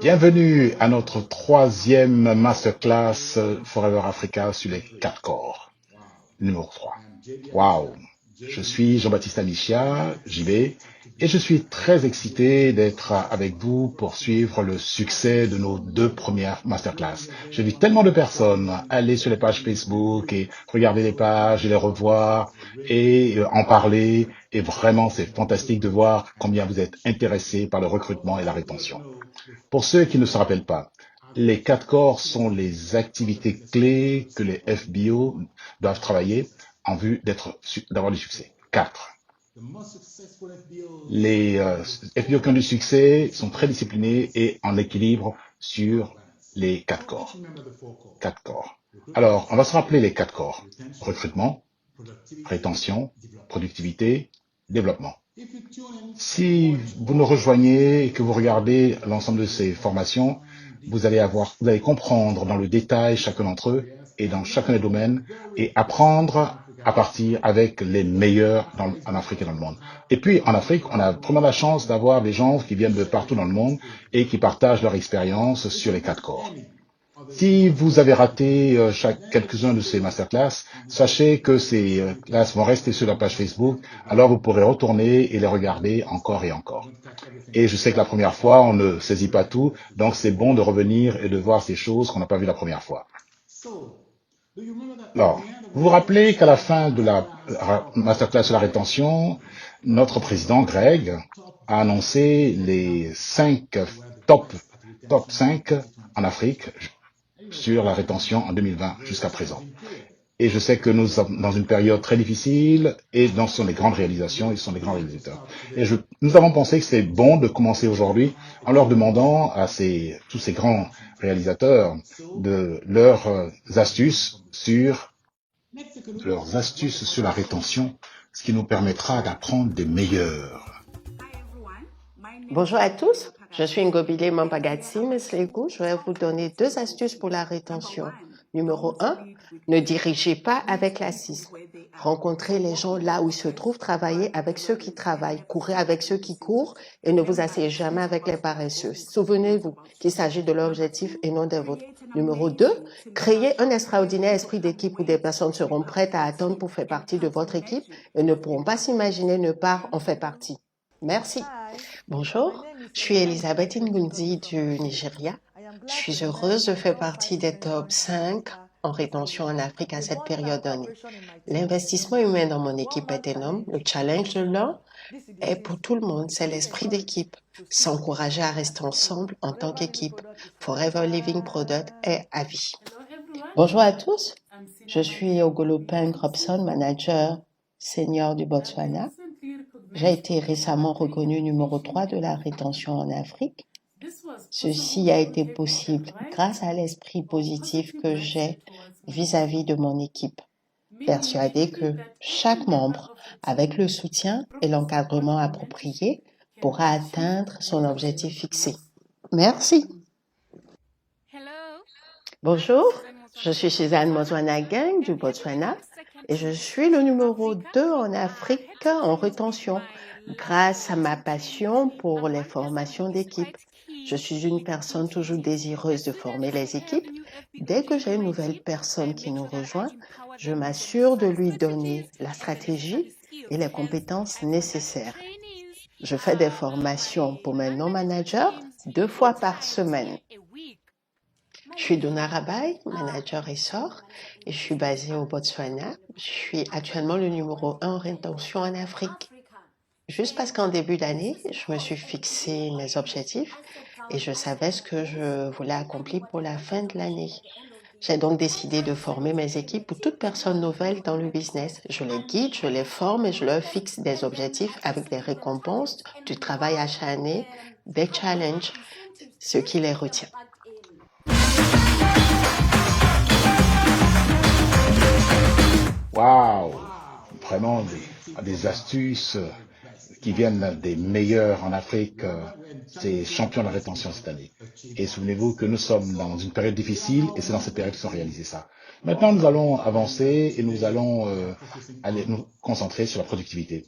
Bienvenue à notre troisième masterclass Forever Africa sur les 4 corps, numéro 3. Waouh! Je suis Jean-Baptiste Amichia, JB, et je suis très excité d'être avec vous pour suivre le succès de nos 2 premières masterclass. J'ai vu tellement de personnes aller sur les pages Facebook et regarder les pages et les revoir et en parler. Et vraiment, c'est fantastique de voir combien vous êtes intéressés par le recrutement et la rétention. Pour ceux qui ne se rappellent pas, les 4 corps sont les activités clés que les FBO doivent travailler en vue d'avoir du succès. 4. Les FBO qui ont du succès sont très disciplinés et en équilibre sur les 4 corps. 4 corps. Alors, on va se rappeler les 4 corps. Recrutement, rétention, productivité, développement. Si vous nous rejoignez et que vous regardez l'ensemble de ces formations, vous allez comprendre dans le détail chacun d'entre eux et dans chacun des domaines et apprendre à partir avec les meilleurs en Afrique et dans le monde. Et puis, en Afrique, on a vraiment la chance d'avoir des gens qui viennent de partout dans le monde et qui partagent leur expérience sur les 4 corps. Si vous avez raté quelques-uns de ces masterclass, sachez que ces classes vont rester sur la page Facebook, alors vous pourrez retourner et les regarder encore et encore. Et je sais que la première fois, on ne saisit pas tout, donc c'est bon de revenir et de voir ces choses qu'on n'a pas vues la première fois. Alors, vous vous rappelez qu'à la fin de la masterclass sur la rétention, notre président Greg a annoncé les 5 top 5 en Afrique sur la rétention en 2020 jusqu'à présent. Et je sais que nous sommes dans une période très difficile et ce sont des grandes réalisations, ils sont des grands réalisateurs. Et nous avons pensé que c'est bon de commencer aujourd'hui en leur demandant à tous ces grands réalisateurs de leurs astuces sur la rétention, ce qui nous permettra d'apprendre des meilleurs. Bonjour à tous, je suis Ngobile Mampagatsi Meslegu. Je vais vous donner 2 astuces pour la rétention. Numéro 1, ne dirigez pas avec lassisme. Rencontrez les gens là où ils se trouvent, travaillez avec ceux qui travaillent, courez avec ceux qui courent et ne vous asseyez jamais avec les paresseux. Souvenez-vous qu'il s'agit de l'objectif et non des vôtres. Numéro 2, créez un extraordinaire esprit d'équipe où des personnes seront prêtes à attendre pour faire partie de votre équipe et ne pourront pas s'imaginer ne pas en faire partie. Merci. Bonjour, je suis Elisabeth Ngunzi du Nigeria. Je suis heureuse de faire partie des top 5 en rétention en Afrique à cette période donnée. L'investissement humain dans mon équipe est énorme. Le challenge de l'an est pour tout le monde, c'est l'esprit d'équipe. S'encourager à rester ensemble en tant qu'équipe. Forever Living Product est à vie. Bonjour à tous, je suis Ogolopeng Robson, manager senior du Botswana. J'ai été récemment reconnu numéro 3 de la rétention en Afrique. Ceci a été possible grâce à l'esprit positif que j'ai vis-à-vis de mon équipe. Persuadé que chaque membre, avec le soutien et l'encadrement approprié, pourra atteindre son objectif fixé. Merci. Bonjour, je suis Suzanne Mozwana-Gang du Botswana et je suis le numéro 2 en Afrique en rétention grâce à ma passion pour les formations d'équipe. Je suis une personne toujours désireuse de former les équipes. Dès que j'ai une nouvelle personne qui nous rejoint, je m'assure de lui donner la stratégie et les compétences nécessaires. Je fais des formations pour mes non-managers 2 fois par semaine. Je suis Donna Rabai, manager essor, et je suis basée au Botswana. Je suis actuellement le numéro 1 en rétention en Afrique. Juste parce qu'en début d'année, je me suis fixé mes objectifs et je savais ce que je voulais accomplir pour la fin de l'année. J'ai donc décidé de former mes équipes pour toute personne nouvelle dans le business. Je les guide, je les forme et je leur fixe des objectifs avec des récompenses, du travail acharné, des challenges, ce qui les retient. Waouh! Vraiment des astuces qui viennent des meilleurs en Afrique, ces champions de la rétention cette année. Et souvenez-vous que nous sommes dans une période difficile et c'est dans cette période qu'ils ont réalisé ça. Maintenant, nous allons avancer et nous allons aller nous concentrer sur la productivité.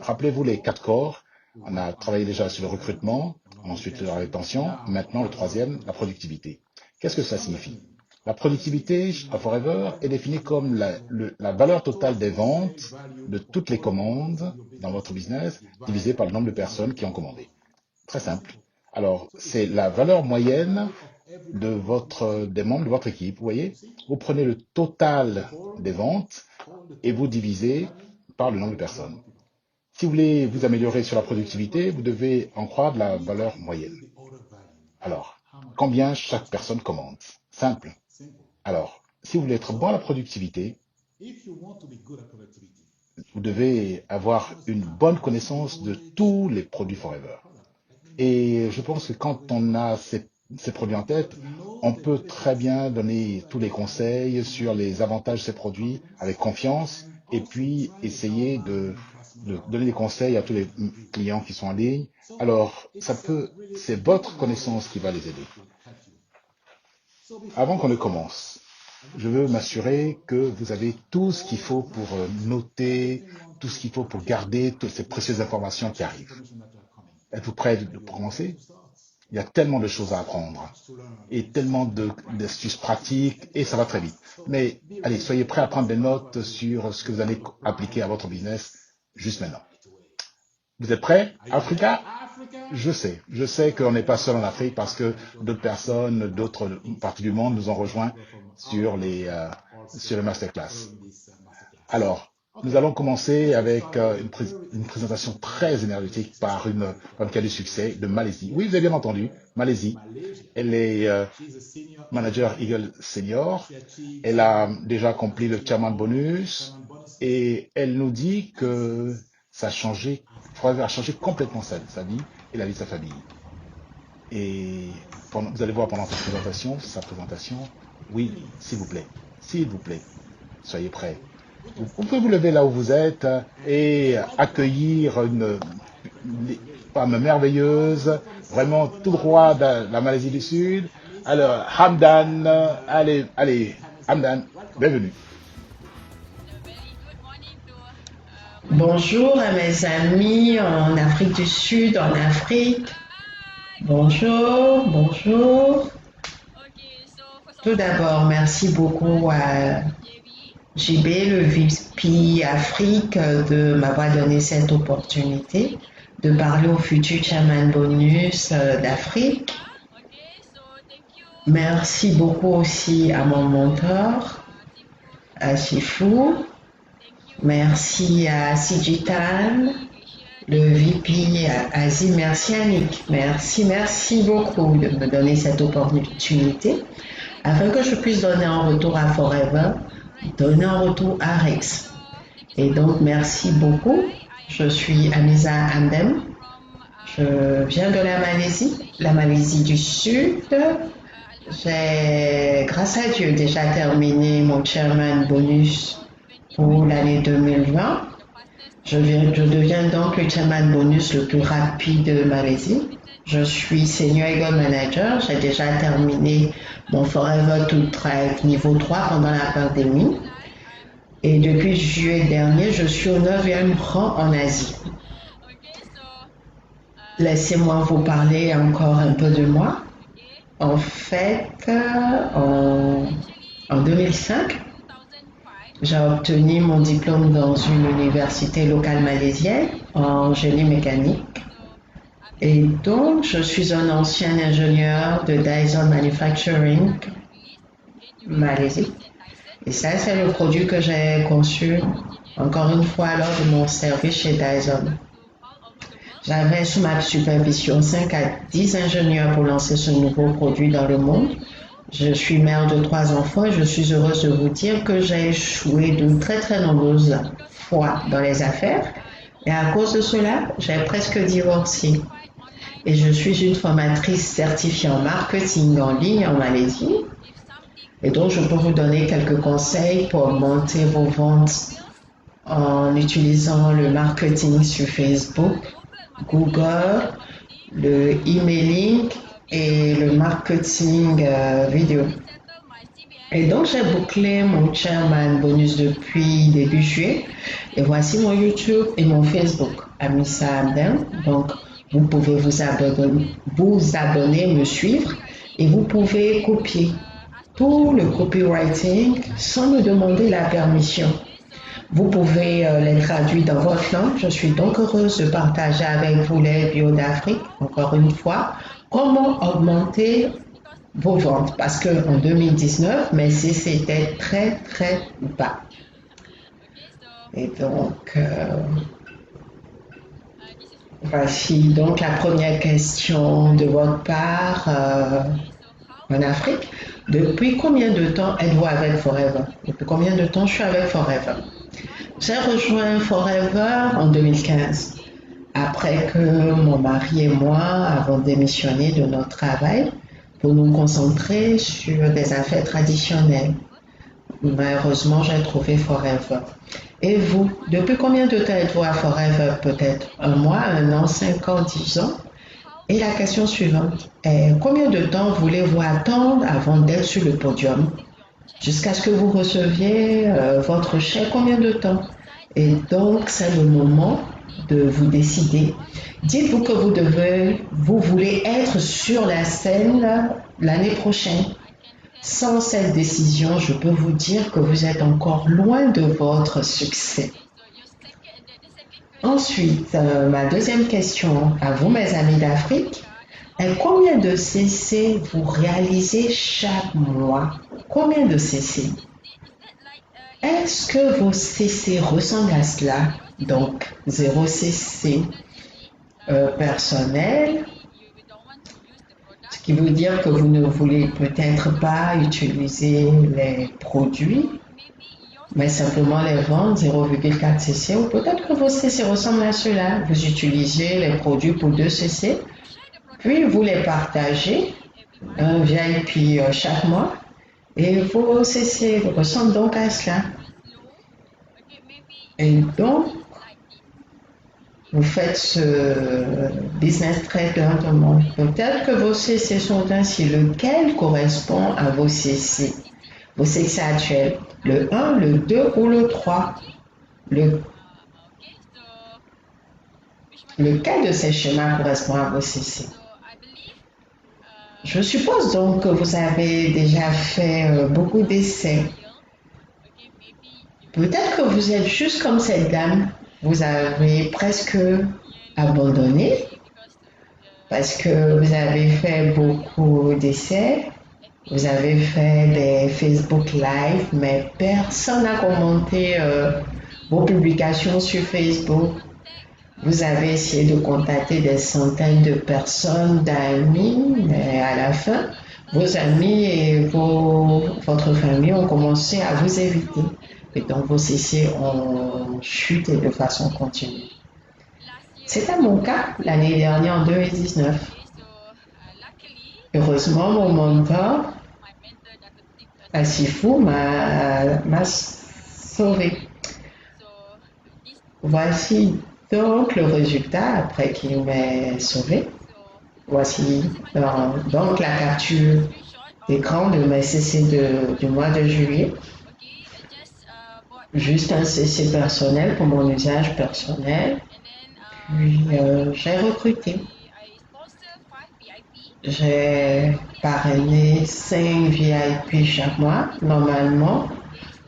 Rappelez-vous les 4 corps. On a travaillé déjà sur le recrutement, ensuite la rétention, maintenant le troisième, la productivité. Qu'est-ce que ça signifie? La productivité à Forever est définie comme la valeur totale des ventes de toutes les commandes dans votre business divisée par le nombre de personnes qui ont commandé. Très simple. Alors, c'est la valeur moyenne des membres de votre équipe. Vous voyez, vous prenez le total des ventes et vous divisez par le nombre de personnes. Si vous voulez vous améliorer sur la productivité, vous devez en croire de la valeur moyenne. Alors, combien chaque personne commande? Simple. Alors, si vous voulez être bon à la productivité, vous devez avoir une bonne connaissance de tous les produits Forever. Et je pense que quand on a ces produits en tête, on peut très bien donner tous les conseils sur les avantages de ces produits avec confiance et puis essayer de donner des conseils à tous les clients qui sont en ligne. Alors, c'est votre connaissance qui va les aider. Avant qu'on ne commence, je veux m'assurer que vous avez tout ce qu'il faut pour noter, tout ce qu'il faut pour garder toutes ces précieuses informations qui arrivent. Êtes-vous prêts pour commencer? Il y a tellement de choses à apprendre et tellement d'astuces pratiques et ça va très vite. Mais allez, soyez prêts à prendre des notes sur ce que vous allez appliquer à votre business juste maintenant. Vous êtes prêts? Africa? Je sais qu'on n'est pas seul en Afrique parce que d'autres personnes, d'autres parties du monde nous ont rejoints sur le masterclass. Alors, nous allons commencer avec une présentation très énergétique par une cas de succès de Malaisie. Oui, vous avez bien entendu, Malaisie. Elle est manager Eagle Senior. Elle a déjà accompli le chairman bonus et elle nous dit que ça a changé, Forever a changé complètement sa vie et la vie de sa famille. Et vous allez voir pendant sa présentation, oui, s'il vous plaît, soyez prêts. Vous pouvez vous lever là où vous êtes et accueillir une femme merveilleuse, vraiment tout droit de la Malaisie du Sud. Alors, Hamdan, allez, Hamdan, bienvenue. Bonjour à mes amis en Afrique du Sud, en Afrique. Bonjour. Tout d'abord, merci beaucoup à JB, le VP Afrique, de m'avoir donné cette opportunité de parler au futur chairman bonus d'Afrique. Merci beaucoup aussi à mon mentor, à Shifu. Merci à Sigitan, le VP Asie. Merci Annick. Merci beaucoup de me donner cette opportunité afin que je puisse donner un retour à Forever, donner un retour à Rex. Et donc, merci beaucoup. Je suis Amisa Andem. Je viens de la Malaisie du Sud. J'ai, grâce à Dieu, déjà terminé mon chairman bonus pour l'année 2020. Je deviens donc le chairman bonus le plus rapide de Malaisie. Je suis senior Eagle manager. J'ai déjà terminé mon Forever to Track niveau 3 pendant la pandémie. Et depuis juillet dernier, je suis au 9e rang en Asie. Laissez-moi vous parler encore un peu de moi. En fait, en 2005, j'ai obtenu mon diplôme dans une université locale malaisienne en génie mécanique. Et donc, je suis un ancien ingénieur de Dyson Manufacturing, Malaisie. Et ça, c'est le produit que j'ai conçu, encore une fois, lors de mon service chez Dyson. J'avais sous ma supervision 5 à 10 ingénieurs pour lancer ce nouveau produit dans le monde. Je suis mère de 3 enfants et je suis heureuse de vous dire que j'ai échoué de très nombreuses fois dans les affaires. Et à cause de cela, j'ai presque divorcé. Et je suis une formatrice certifiée en marketing en ligne en Malaisie. Et donc, je peux vous donner quelques conseils pour augmenter vos ventes en utilisant le marketing sur Facebook, Google, le emailing et le marketing vidéo. Et donc, j'ai bouclé mon chairman bonus depuis début juillet Et voici mon YouTube et mon Facebook, Amissa Amden. Donc, vous pouvez vous abonner, me suivre et vous pouvez copier tout le copywriting sans me demander la permission. Vous pouvez les traduire dans votre langue. Je suis donc heureuse de partager avec vous les bio d'Afrique. Encore une fois, comment augmenter vos ventes parce qu'en 2019, mes CC étaient très, très bas. Et donc, voici donc la première question de votre part en Afrique. Depuis combien de temps êtes-vous avec Forever? Depuis combien de temps je suis avec Forever? J'ai rejoint Forever en 2015, après que mon mari et moi avons démissionné de notre travail pour nous concentrer sur des affaires traditionnelles. Malheureusement, j'ai trouvé Forever. Et vous, depuis combien de temps êtes-vous à Forever? Peut-être un mois, un an, 5 ans, 10 ans? Et la question suivante est combien de temps voulez-vous attendre avant d'être sur le podium? Jusqu'à ce que vous receviez votre chèque, combien de temps? Et donc, c'est le moment de vous décider. Dites-vous que vous voulez être sur la scène l'année prochaine. Sans cette décision, je peux vous dire que vous êtes encore loin de votre succès. Ensuite, ma deuxième question à vous, mes amis d'Afrique, est combien de CC vous réalisez chaque mois? Combien de CC? Est-ce que vos CC ressemblent à cela? Donc, 0 CC personnel, ce qui veut dire que vous ne voulez peut-être pas utiliser les produits, mais simplement les vendre 0,4 CC, ou peut-être que vos CC ressemblent à cela. Vous utilisez les produits pour 2 CC, puis vous les partagez, un VIP chaque mois, et vos CC ressemblent donc à cela. Et donc, vous faites ce business très lentement. Peut-être que vos CC sont ainsi. Lequel correspond à vos CC? Vos CC actuels, le 1, le 2 ou le 3? Lequel de ces schémas correspond à vos CC? Je suppose donc que vous avez déjà fait beaucoup d'essais. Peut-être que vous êtes juste comme cette dame. Vous avez presque abandonné parce que vous avez fait beaucoup d'essais. Vous avez fait des Facebook Live, mais personne n'a commenté vos publications sur Facebook. Vous avez essayé de contacter des centaines de personnes, d'amis, mais à la fin, vos amis et votre famille ont commencé à vous éviter. Et donc, vos CC ont chuté de façon continue. C'était mon cas l'année dernière, en 2019. Heureusement, mon mentor, Asifou, m'a sauvé. Voici donc le résultat après qu'il m'ait sauvé. Voici donc la capture d'écran de mes CC du mois de juillet. Juste un CC personnel pour mon usage personnel. Puis j'ai recruté. J'ai parrainé 5 VIP chaque mois. Normalement,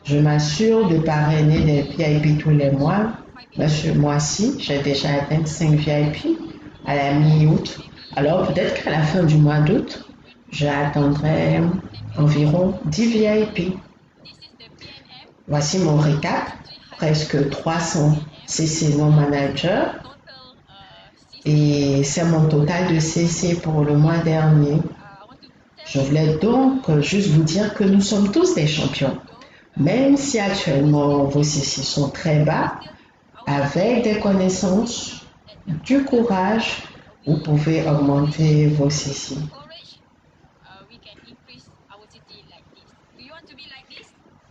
je m'assure de parrainer des VIP tous les mois. Mais ce mois-ci, j'ai déjà atteint 5 VIP à la mi-août. Alors peut-être qu'à la fin du mois d'août, j'attendrai environ 10 VIP. Voici mon récap. Presque 300 CC non manager. Et c'est mon total de CC pour le mois dernier. Je voulais donc juste vous dire que nous sommes tous des champions. Même si actuellement vos CC sont très bas, avec des connaissances, du courage, vous pouvez augmenter vos CC.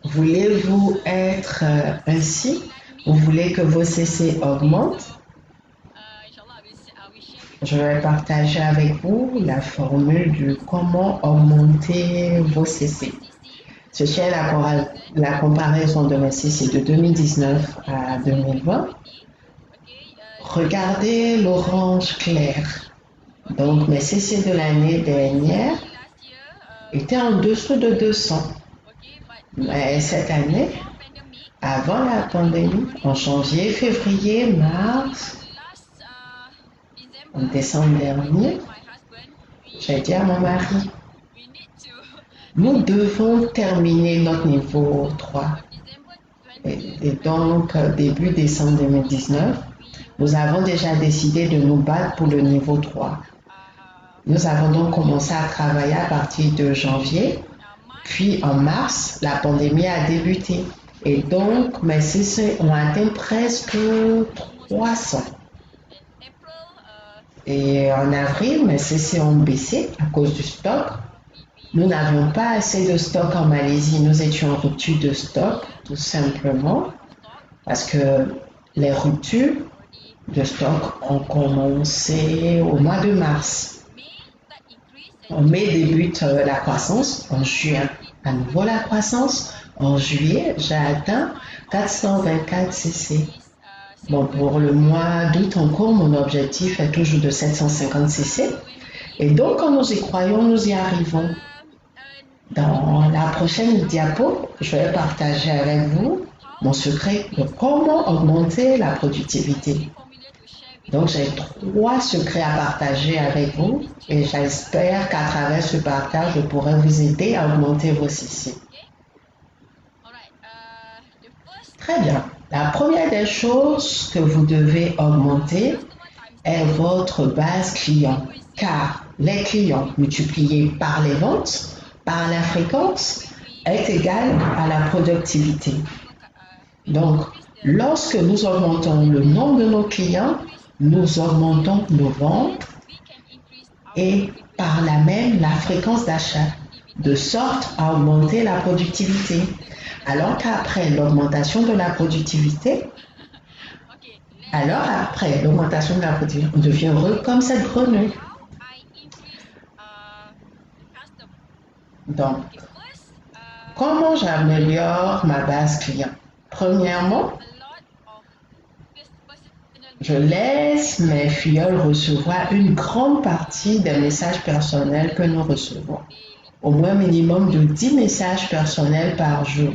Voulez-vous être ainsi? Vous voulez que vos CC augmentent? Je vais partager avec vous la formule de comment augmenter vos CC. Ceci est la comparaison de mes CC de 2019 à 2020. Regardez l'orange clair. Donc, mes CC de l'année dernière étaient en dessous de 200. Mais cette année, avant la pandémie, en janvier, février, mars, en décembre dernier, j'ai dit à mon mari, nous devons terminer notre niveau 3. Et donc, début décembre 2019, nous avons déjà décidé de nous battre pour le niveau 3. Nous avons donc commencé à travailler à partir de janvier, puis en mars, la pandémie a débuté. Et donc, mes CC ont atteint presque 300. Et en avril, mes CC ont baissé à cause du stock. Nous n'avions pas assez de stock en Malaisie. Nous étions en rupture de stock, tout simplement, parce que les ruptures de stock ont commencé au mois de mars. En mai débute la croissance, en juin à nouveau la croissance. En juillet, j'ai atteint 424 CC. Bon, pour le mois d'août en cours, mon objectif est toujours de 750 CC. Et donc, quand nous y croyons, nous y arrivons. Dans la prochaine diapo, je vais partager avec vous mon secret de comment augmenter la productivité. Donc, j'ai 3 secrets à partager avec vous et j'espère qu'à travers ce partage, je pourrai vous aider à augmenter vos CC. Très bien. La première des choses que vous devez augmenter est votre base client, car les clients multipliés par les ventes, par la fréquence, est égal à la productivité. Donc, lorsque nous augmentons le nombre de nos clients, nous augmentons nos ventes et par là même la fréquence d'achat, de sorte à augmenter la productivité. Alors qu'après l'augmentation de la productivité, on devient heureux comme cette grenouille. Donc, comment j'améliore ma base client? Premièrement, je laisse mes filleuls recevoir une grande partie des messages personnels que nous recevons. Au moins minimum de 10 messages personnels par jour.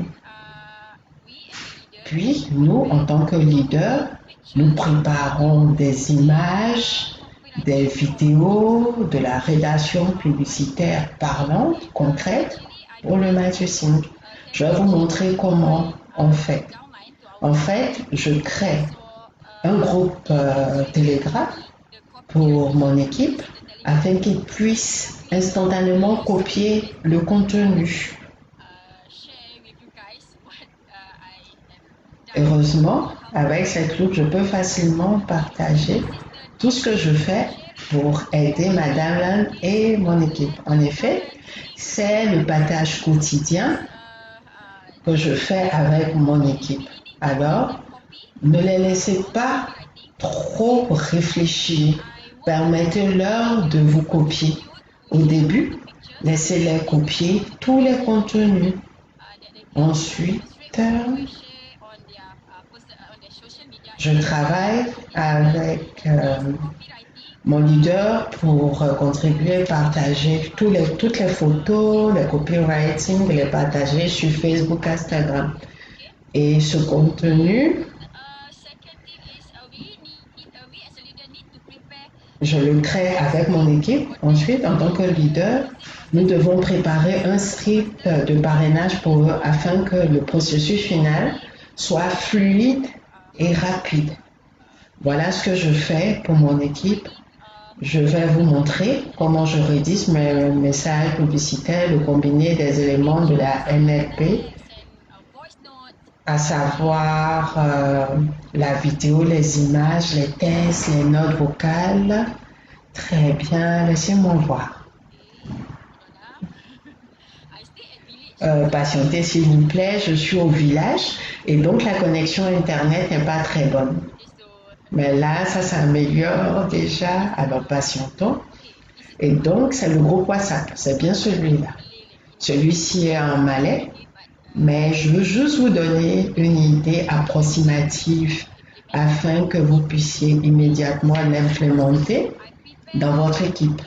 Puis, nous, en tant que leaders, nous préparons des images, des vidéos, de la rédaction publicitaire parlante, concrète, pour le marketing. Je vais vous montrer comment on fait. En fait, je crée un groupe Telegram pour mon équipe afin qu'ils puissent instantanément copier le contenu. Heureusement, avec cette loupe, je peux facilement partager tout ce que je fais pour aider Madame Lan et mon équipe. En effet, c'est le partage quotidien que je fais avec mon équipe. Alors, ne les laissez pas trop réfléchir. Permettez-leur de vous copier. Au début, laissez-les copier tous les contenus. Ensuite, je travaille avec mon leader pour contribuer, partager toutes les photos, les copywriting, les partager sur Facebook, Instagram. Et ce contenu, je le crée avec mon équipe. Ensuite, en tant que leader, nous devons préparer un script de parrainage pour eux afin que le processus final soit fluide et rapide. Voilà ce que je fais pour mon équipe. Je vais vous montrer comment je rédige mes messages publicitaires, le combiné des éléments de la NLP, à savoir la vidéo, les images, les textes, les notes vocales. Très bien, laissez-moi voir. Patientez s'il vous plaît, je suis au village et donc la connexion Internet n'est pas très bonne. Mais là, ça s'améliore déjà, alors patientons. Et donc, c'est le groupe WhatsApp, c'est bien celui-là. Celui-ci est en malais, mais je veux juste vous donner une idée approximative afin que vous puissiez immédiatement l'implémenter dans votre équipe.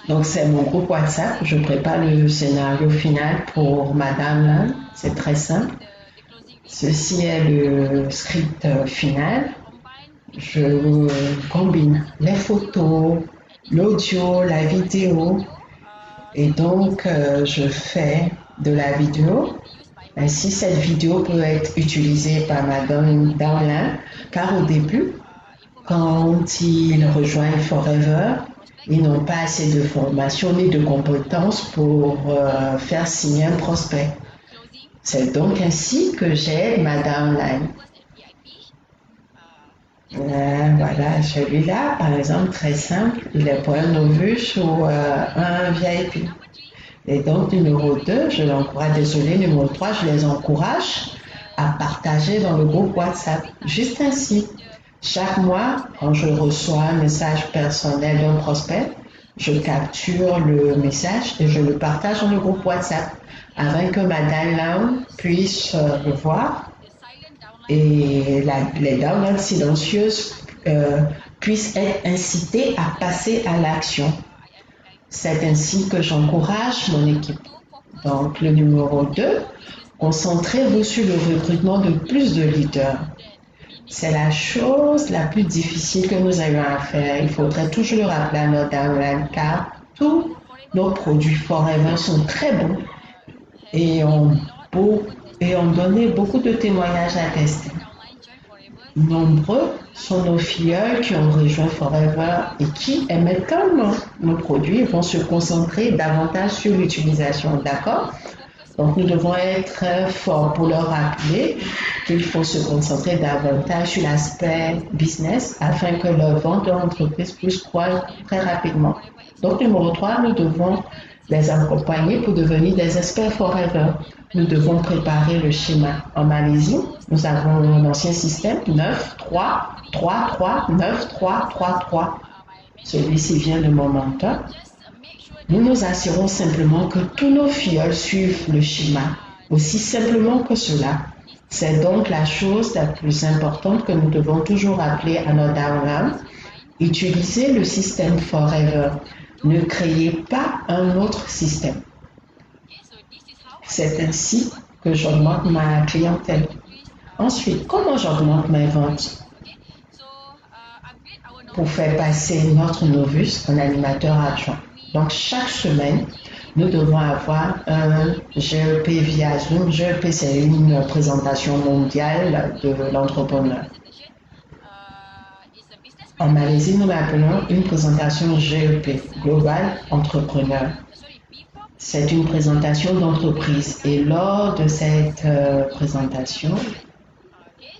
Donc, c'est mon groupe WhatsApp. Je prépare le scénario final pour Madame là. C'est très simple. Ceci est le script final. Je combine les photos, l'audio, la vidéo. Et donc, je fais de la vidéo. Ainsi, cette vidéo peut être utilisée par Madame Darlin, car au début, quand ils rejoignent Forever, ils n'ont pas assez de formation ni de compétences pour faire signer un prospect. C'est donc ainsi que j'aide Madame Line. Voilà, celui-là, par exemple, très simple, il est pour un novice ou un VIP. Et donc, numéro 2, je l'encourage, désolé, numéro 3, je les encourage à partager dans le groupe WhatsApp. Juste ainsi. Chaque mois, quand je reçois un message personnel d'un prospect, je capture le message et je le partage dans le groupe WhatsApp afin que ma downline puisse le voir et les downloads silencieuses puissent être incitées à passer à l'action. C'est ainsi que j'encourage mon équipe. Donc, le numéro 2, concentrez-vous sur le recrutement de plus de leaders. C'est la chose la plus difficile que nous ayons à faire. Il faudrait toujours le rappeler à notre downline car tous nos produits Forever sont très bons et ont donné beaucoup de témoignages à tester. Nombreux sont nos filleuls qui ont rejoint Forever et qui aimaient tellement nos produits et vont se concentrer davantage sur l'utilisation, d'accord? Donc nous devons être très forts pour leur rappeler qu'il faut se concentrer davantage sur l'aspect business afin que leur vente de l'entreprise puisse croître très rapidement. Donc numéro 3, nous devons les accompagner pour devenir des experts Forever. Nous devons préparer le schéma. En Malaisie, nous avons un ancien système 9, 3, 3, 3, 9, 3, 3, 3. Celui-ci vient de mon mentor. Nous nous assurons simplement que tous nos filleuls suivent le schéma, aussi simplement que cela. C'est donc la chose la plus importante que nous devons toujours rappeler à nos downline. Utilisez le système Forever. Ne créez pas un autre système. C'est ainsi que j'augmente ma clientèle. Ensuite, comment j'augmente mes ventes? Pour faire passer notre novice en animateur adjoint. Donc, chaque semaine, nous devons avoir un GEP via Zoom. GEP, c'est une présentation mondiale de l'entrepreneur. En Malaisie, nous l'appelons une présentation GEP, Global Entrepreneur. C'est une présentation d'entreprise. Et lors de cette présentation,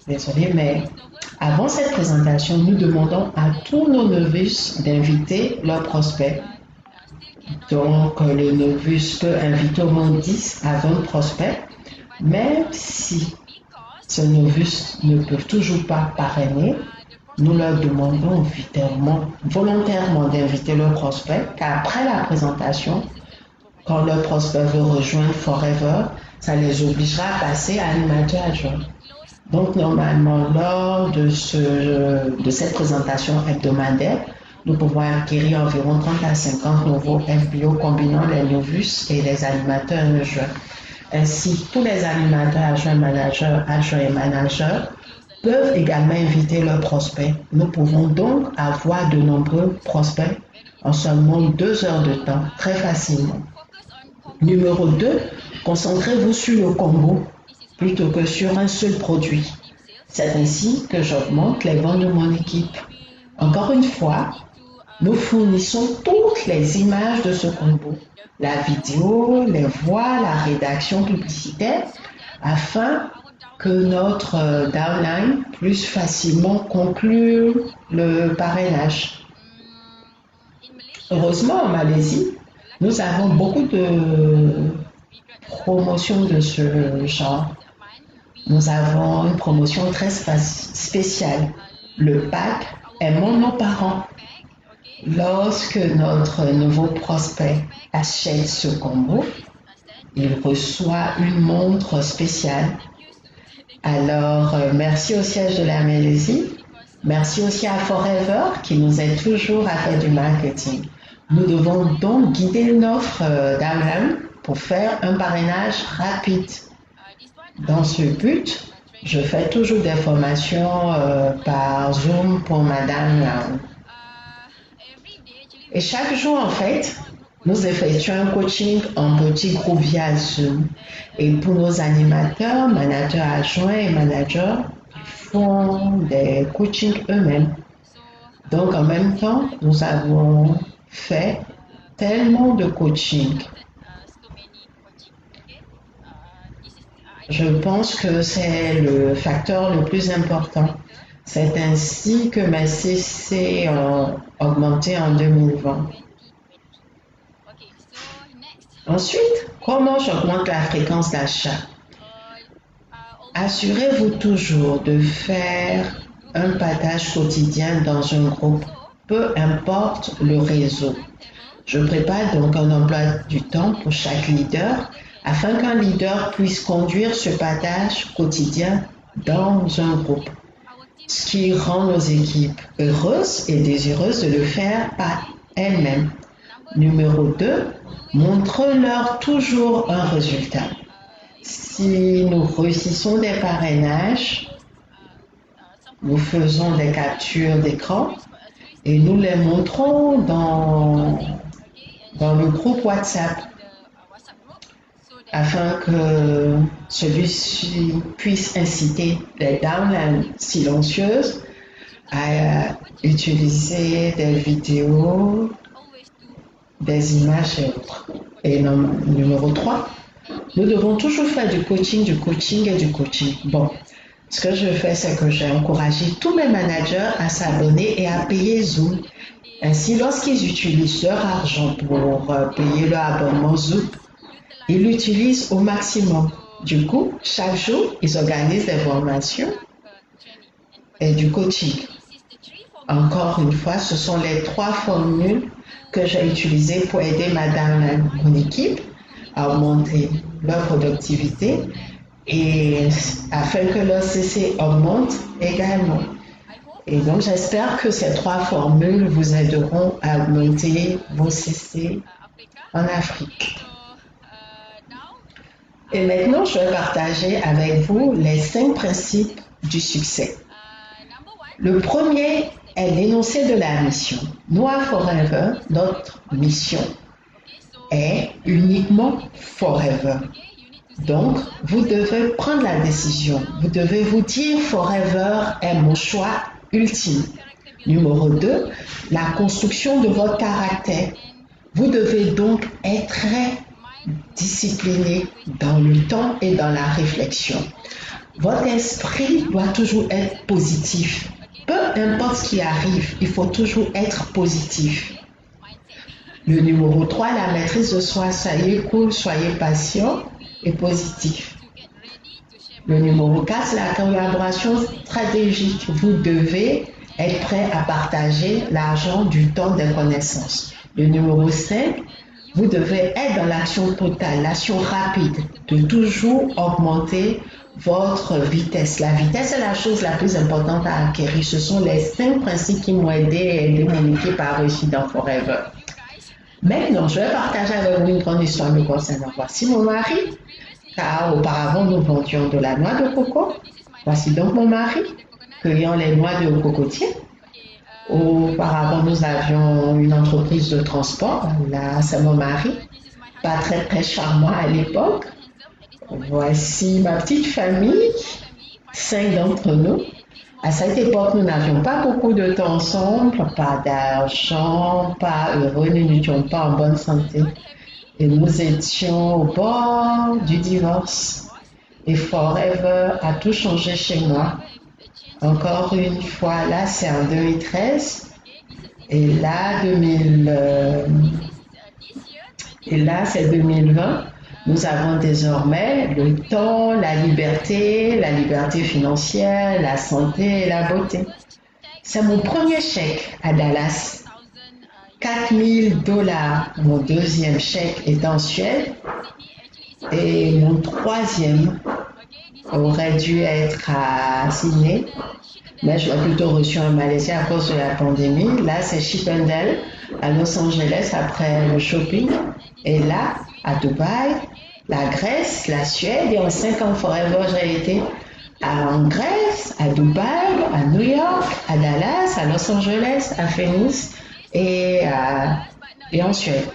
désolé, mais avant cette présentation, nous demandons à tous nos novices d'inviter leurs prospects. Donc, le novice peut inviter au moins 10 à 20 prospects, même si ce novice ne peut toujours pas parrainer, nous leur demandons volontairement d'inviter leurs prospects, car après la présentation, quand leur prospect veut rejoindre Forever, ça les obligera à passer à animateur adjoint. Donc, normalement, lors de cette présentation hebdomadaire, nous pouvons acquérir environ 30 à 50 nouveaux FBO combinant les novices et les animateurs adjoints. Ainsi, tous les animateurs adjoints et managers peuvent également inviter leurs prospects. Nous pouvons donc avoir de nombreux prospects en seulement 2 heures de temps, très facilement. Numéro 2, concentrez-vous sur le combo plutôt que sur un seul produit. C'est ainsi que j'augmente les ventes de mon équipe. Encore une fois, nous fournissons toutes les images de ce combo, la vidéo, les voix, la rédaction publicitaire, afin que notre downline puisse facilement conclure le parrainage. Heureusement, en Malaisie, nous avons beaucoup de promotions de ce genre. Nous avons une promotion très spéciale. Le pack Aimons nos parents. Lorsque notre nouveau prospect achète ce combo, il reçoit une montre spéciale. Alors, merci au siège de la Malaisie. Merci aussi à Forever qui nous aide toujours à faire du marketing. Nous devons donc guider notre downline pour faire un parrainage rapide. Dans ce but, je fais toujours des formations par Zoom pour Madame Lam. Et chaque jour, en fait, nous effectuons un coaching en petit groupe via Zoom. Et pour nos animateurs, managers adjoints et managers, ils font des coachings eux-mêmes. Donc, en même temps, nous avons fait tellement de coaching. Je pense que c'est le facteur le plus important. C'est ainsi que mes CC ont augmenté en 2020. Ensuite, comment j'augmente la fréquence d'achat? Assurez-vous toujours de faire un partage quotidien dans un groupe, peu importe le réseau. Je prépare donc un emploi du temps pour chaque leader afin qu'un leader puisse conduire ce partage quotidien dans un groupe, ce qui rend nos équipes heureuses et désireuses de le faire par elles-mêmes. Numéro 2, montre-leur toujours un résultat. Si nous réussissons des parrainages, nous faisons des captures d'écran et nous les montrons dans le groupe WhatsApp afin que celui-ci puisse inciter les downlines silencieuses à utiliser des vidéos, des images et autres. Et numéro 3, nous devons toujours faire du coaching et du coaching. Bon, ce que je fais, c'est que j'ai encouragé tous mes managers à s'abonner et à payer Zoom. Ainsi, lorsqu'ils utilisent leur argent pour payer leur abonnement Zoom, ils l'utilisent au maximum. Du coup, chaque jour, ils organisent des formations et du coaching. Encore une fois, ce sont les 3 formules que j'ai utilisées pour aider mon équipe à augmenter leur productivité et afin que leur CC augmente également. Et donc, j'espère que ces 3 formules vous aideront à augmenter vos CC en Afrique. Et maintenant, je vais partager avec vous les 5 principes du succès. Le premier est l'énoncé de la mission. Nous, à Forever, notre mission est uniquement Forever. Donc, vous devez prendre la décision. Vous devez vous dire Forever est mon choix ultime. Numéro 2, la construction de votre caractère. Vous devez donc être très discipliné dans le temps et dans la réflexion. Votre esprit doit toujours être positif. Peu importe ce qui arrive, il faut toujours être positif. Le numéro 3, la maîtrise de soi. Soyez cool, soyez patient et positif. Le numéro 4, la collaboration stratégique. Vous devez être prêt à partager l'argent, du temps, des connaissances. Le numéro 5, vous devez être dans l'action totale, l'action rapide, de toujours augmenter votre vitesse. La vitesse est la chose la plus importante à acquérir. Ce sont les 5 principes qui m'ont aidé mon équipe à réussir dans Forever. Maintenant, je vais partager avec vous une grande histoire me concernant. Voici mon mari, car auparavant nous vendions de la noix de coco. Voici donc mon mari, cueillant les noix de cocotier. Auparavant, nous avions une entreprise de transport. Là, c'est mon mari, pas très très charmant à l'époque. Voici ma petite famille, 5 d'entre nous. À cette époque, nous n'avions pas beaucoup de temps ensemble, pas d'argent, pas heureux, nous n'étions pas en bonne santé. Et nous étions au bord du divorce. Et Forever a tout changé chez moi. Encore une fois, là, c'est en 2013. Et là, c'est 2020. Nous avons désormais le temps, la liberté financière, la santé et la beauté. C'est mon premier chèque à Dallas. $4 000. Mon deuxième chèque est en Suède. Et mon troisième aurait dû être à Sydney, mais je l'ai plutôt reçu en Malaisie à cause de la pandémie. Là, c'est Chippendale à Los Angeles après le shopping. Et là, à Dubaï, la Grèce, la Suède. Et en 5 ans forever, j'ai été en Grèce, à Dubaï, à New York, à Dallas, à Los Angeles, à Phoenix et en Suède.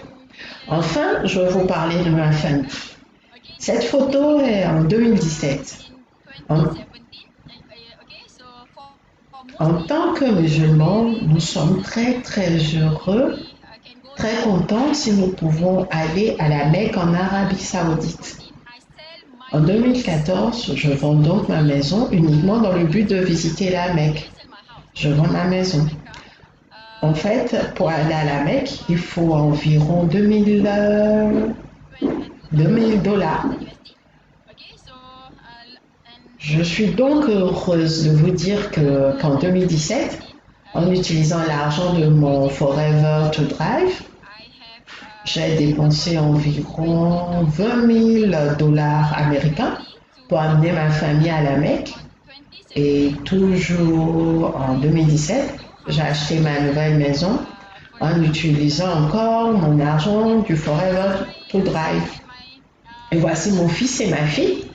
Enfin, je vais vous parler de ma famille. Cette photo est en 2017. En tant que musulmans, nous sommes très heureux, très contents si nous pouvons aller à la Mecque en Arabie Saoudite. En 2014, je vends donc ma maison uniquement dans le but de visiter la Mecque. Je vends ma maison. En fait, pour aller à la Mecque, il faut environ 2000 dollars. Je suis donc heureuse de vous dire qu'en 2017, en utilisant l'argent de mon Forever to Drive, j'ai dépensé environ 20 000 dollars américains pour amener ma famille à la Mecque. Et toujours en 2017, j'ai acheté ma nouvelle maison en utilisant encore mon argent du Forever to Drive. Et voici mon fils et ma fille.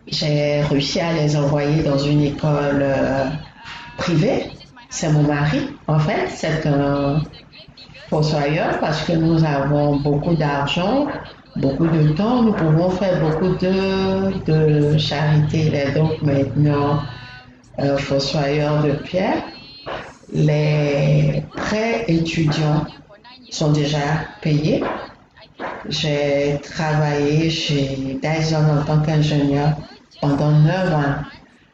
J'ai réussi à les envoyer dans une école privée. C'est mon mari, en fait, c'est un fossoyeur parce que nous avons beaucoup d'argent, beaucoup de temps, nous pouvons faire beaucoup de charité. Il est donc maintenant fossoyeur de pierre. Les prêts étudiants sont déjà payés. J'ai travaillé chez Dyson en tant qu'ingénieur pendant 9 ans.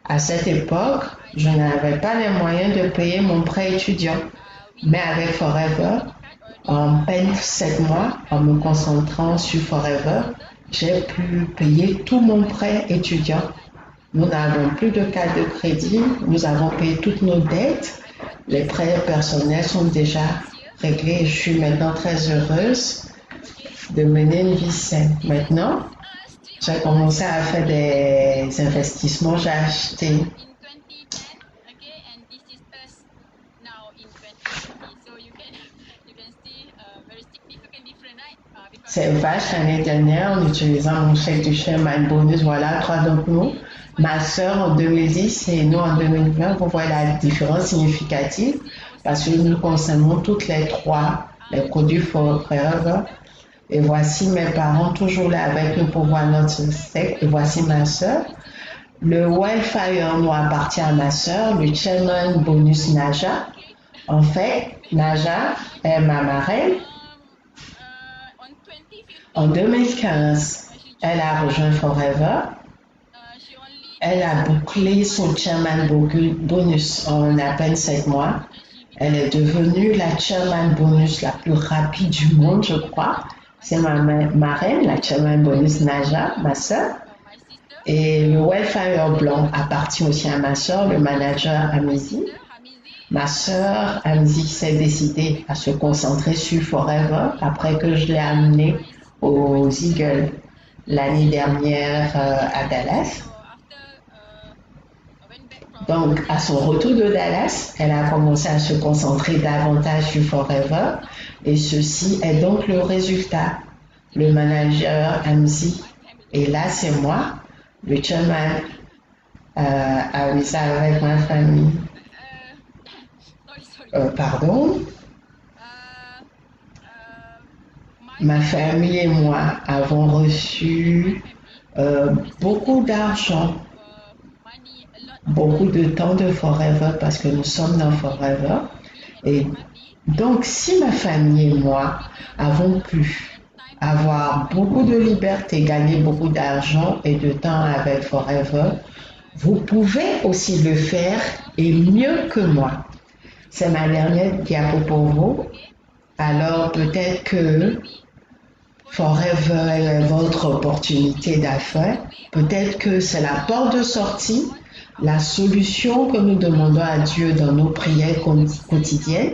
À cette époque, je n'avais pas les moyens de payer mon prêt étudiant. Mais avec Forever, en peine 7 mois, en me concentrant sur Forever, j'ai pu payer tout mon prêt étudiant. Nous n'avons plus de carte de crédit, nous avons payé toutes nos dettes, les prêts personnels sont déjà réglés. Je suis maintenant très heureuse de mener une vie saine. Maintenant, j'ai commencé à faire des investissements, j'ai acheté ces vaches l'année dernière en utilisant mon chèque du Sherman Bonus. Voilà, 3 d'entre nous. Ma sœur en 2010 et nous en 2020, vous voyez la différence significative parce que nous consommons toutes les 3 les produits Forever. Et voici mes parents toujours là avec le pouvoir narcissique. Et voici ma sœur. Le Wildfire nous appartient à ma sœur, le Chairman Bonus Naja. En fait, Naja est ma marraine. En 2015, elle a rejoint Forever. Elle a bouclé son Chairman Bonus en à peine 7 mois. Elle est devenue la Chairman Bonus la plus rapide du monde, je crois. C'est ma marraine, la Chairman Bonus Naja, ma sœur. Et le Wildfire blanc appartient aussi à ma sœur, le manager Amizi. Ma sœur Amizi s'est décidée à se concentrer sur Forever après que je l'ai amenée aux Eagles l'année dernière à Dallas. Donc, à son retour de Dallas, elle a commencé à se concentrer davantage sur Forever et ceci est donc le résultat. Le manager Amzi, et là c'est moi, le chairman avec ma famille. Ma famille et moi avons reçu beaucoup d'argent, beaucoup de temps de Forever parce que nous sommes dans Forever. Et donc, si ma famille et moi avons pu avoir beaucoup de liberté, gagner beaucoup d'argent et de temps avec Forever, vous pouvez aussi le faire et mieux que moi. C'est ma dernière diapo pour vous. Alors, peut-être que Forever est votre opportunité d'affaires. Peut-être que c'est la porte de sortie, la solution que nous demandons à Dieu dans nos prières quotidiennes.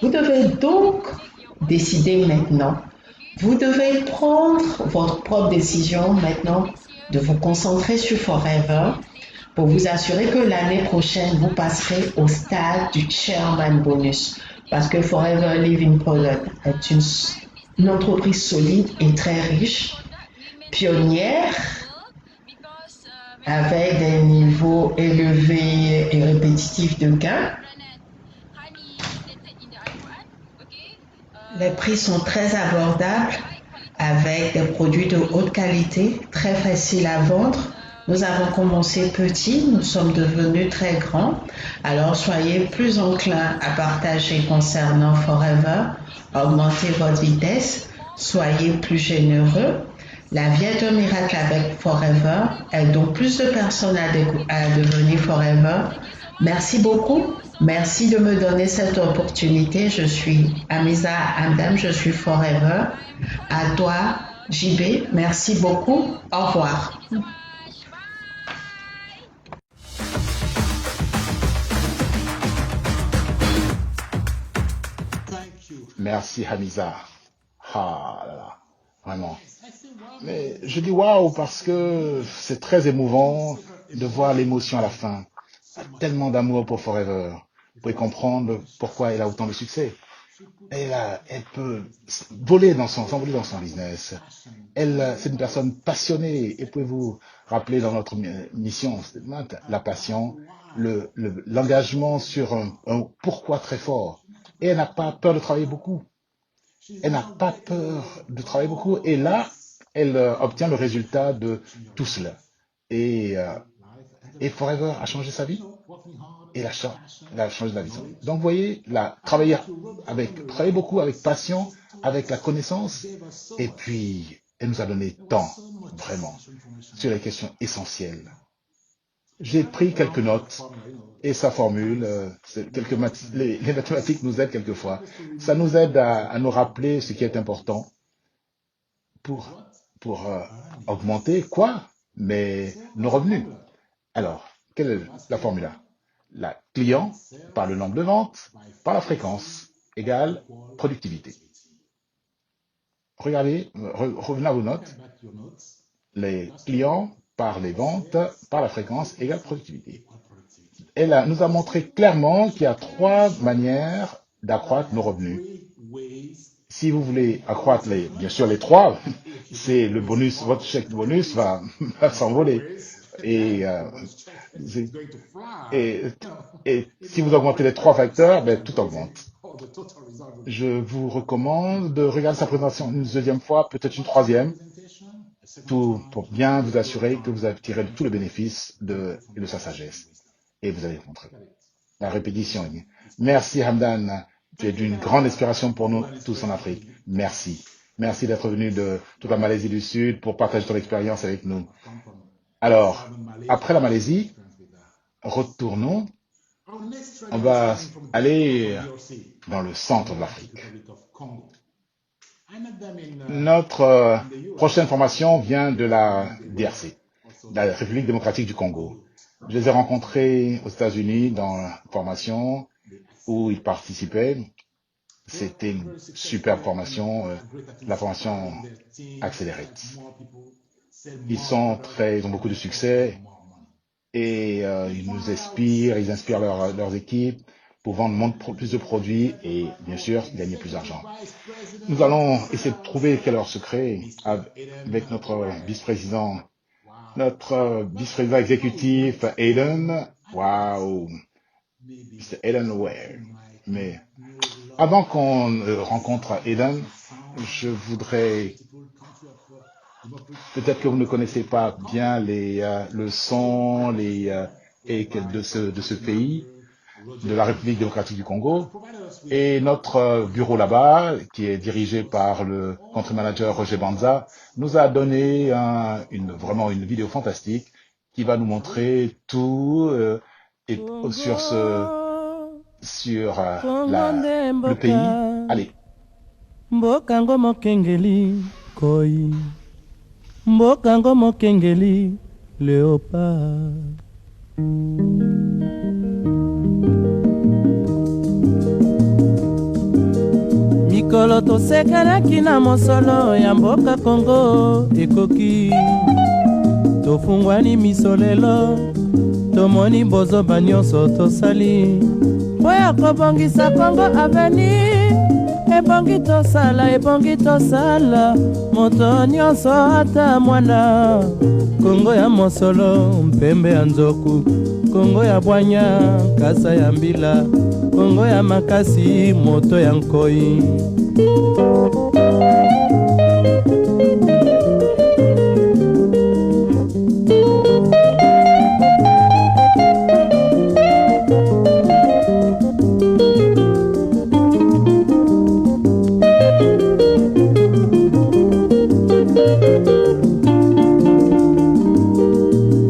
Vous devez donc décider maintenant Vous devez prendre votre propre décision maintenant de vous concentrer sur Forever pour vous assurer que l'année prochaine, vous passerez au stade du Chairman Bonus. Parce que Forever Living Product est une entreprise solide et très riche, pionnière, avec des niveaux élevés et répétitifs de gains. Les prix sont très abordables avec des produits de haute qualité, très faciles à vendre. Nous avons commencé petit, nous sommes devenus très grands. Alors soyez plus enclins à partager concernant Forever, augmentez votre vitesse, soyez plus généreux. La vie est un miracle avec Forever. Aide donc plus de personnes à devenir Forever. Merci beaucoup. Merci de me donner cette opportunité. Je suis Amisa Hamdam, je suis Forever. À toi, JB. Merci beaucoup. Au revoir. Merci Hamisa. Ah là là, vraiment. Mais je dis waouh parce que c'est très émouvant de voir l'émotion à la fin. Tellement d'amour pour Forever. Vous pouvez comprendre pourquoi elle a autant de succès. Elle peut s'envoler dans son business. C'est une personne passionnée. Et pouvez-vous rappeler dans notre mission, la passion, l'engagement sur un pourquoi très fort. Et elle n'a pas peur de travailler beaucoup. Elle n'a pas peur de travailler beaucoup. Et là, elle obtient le résultat de tout cela. Et Forever a changé sa vie. Et elle a changé la vie. Donc, vous voyez, travailler beaucoup avec passion, avec la connaissance. Et puis, elle nous a donné tant, vraiment, sur les questions essentielles. J'ai pris quelques notes et sa formule, les mathématiques nous aident quelquefois. Ça nous aide à nous rappeler ce qui est important pour augmenter quoi? Mais nos revenus. Alors, quelle est la formule? La client par le nombre de ventes par la fréquence égale productivité. Regardez, revenez à vos notes. Les clients par les ventes par la fréquence égale productivité. Elle nous a montré clairement qu'il y a 3 manières d'accroître nos revenus. Si vous voulez accroître bien sûr les 3, c'est le bonus, votre chèque de bonus va s'envoler. Et si vous augmentez les 3 facteurs, ben, tout augmente. Je vous recommande de regarder sa présentation une deuxième fois, peut-être une troisième, pour bien vous assurer que vous avez tiré tout le bénéfice de sa sagesse. Et vous allez montrer la répétition. Merci Hamdan, tu es d'une grande inspiration pour nous tous en Afrique. Merci. Merci d'être venu de toute la Malaisie du Sud pour partager ton expérience avec nous. Alors, après la Malaisie, retournons. On va aller dans le centre de l'Afrique. Notre prochaine formation vient de la DRC, la République démocratique du Congo. Je les ai rencontrés aux États-Unis dans la formation où ils participaient. C'était une superbe formation, la formation accélérée. Ils ont beaucoup de succès et ils nous inspirent, ils inspirent leurs équipes pour vendre plus de produits et bien sûr gagner plus d'argent. Nous allons essayer de trouver quel est leur secret avec notre vice-président exécutif, Aiden. Waouh, c'est Aiden Ware. Mais avant qu'on rencontre Aiden, je voudrais, peut-être que vous ne connaissez pas bien le son de ce pays, de la République démocratique du Congo. Et notre bureau là-bas, qui est dirigé par le country manager Roger Banza, nous a donné vraiment une vidéo fantastique qui va nous montrer tout sur le pays. Allez. Mbokango mokengeli koi, mbokango mokengeli léopard. Mikolo mikolo tosekelaki na mosolo ya mboka Kongo ekoki tofungwani miso lelo tomoni bozoba nyonso tosali mpo ya kobongisa Kongo Avenir ebongi tosala moto nyonso ata mwana Kongo ya mosolo mpembe ya nzoku Kongo ya bwanya kasa ya mbila Kongo ya makasi moto ya nkoi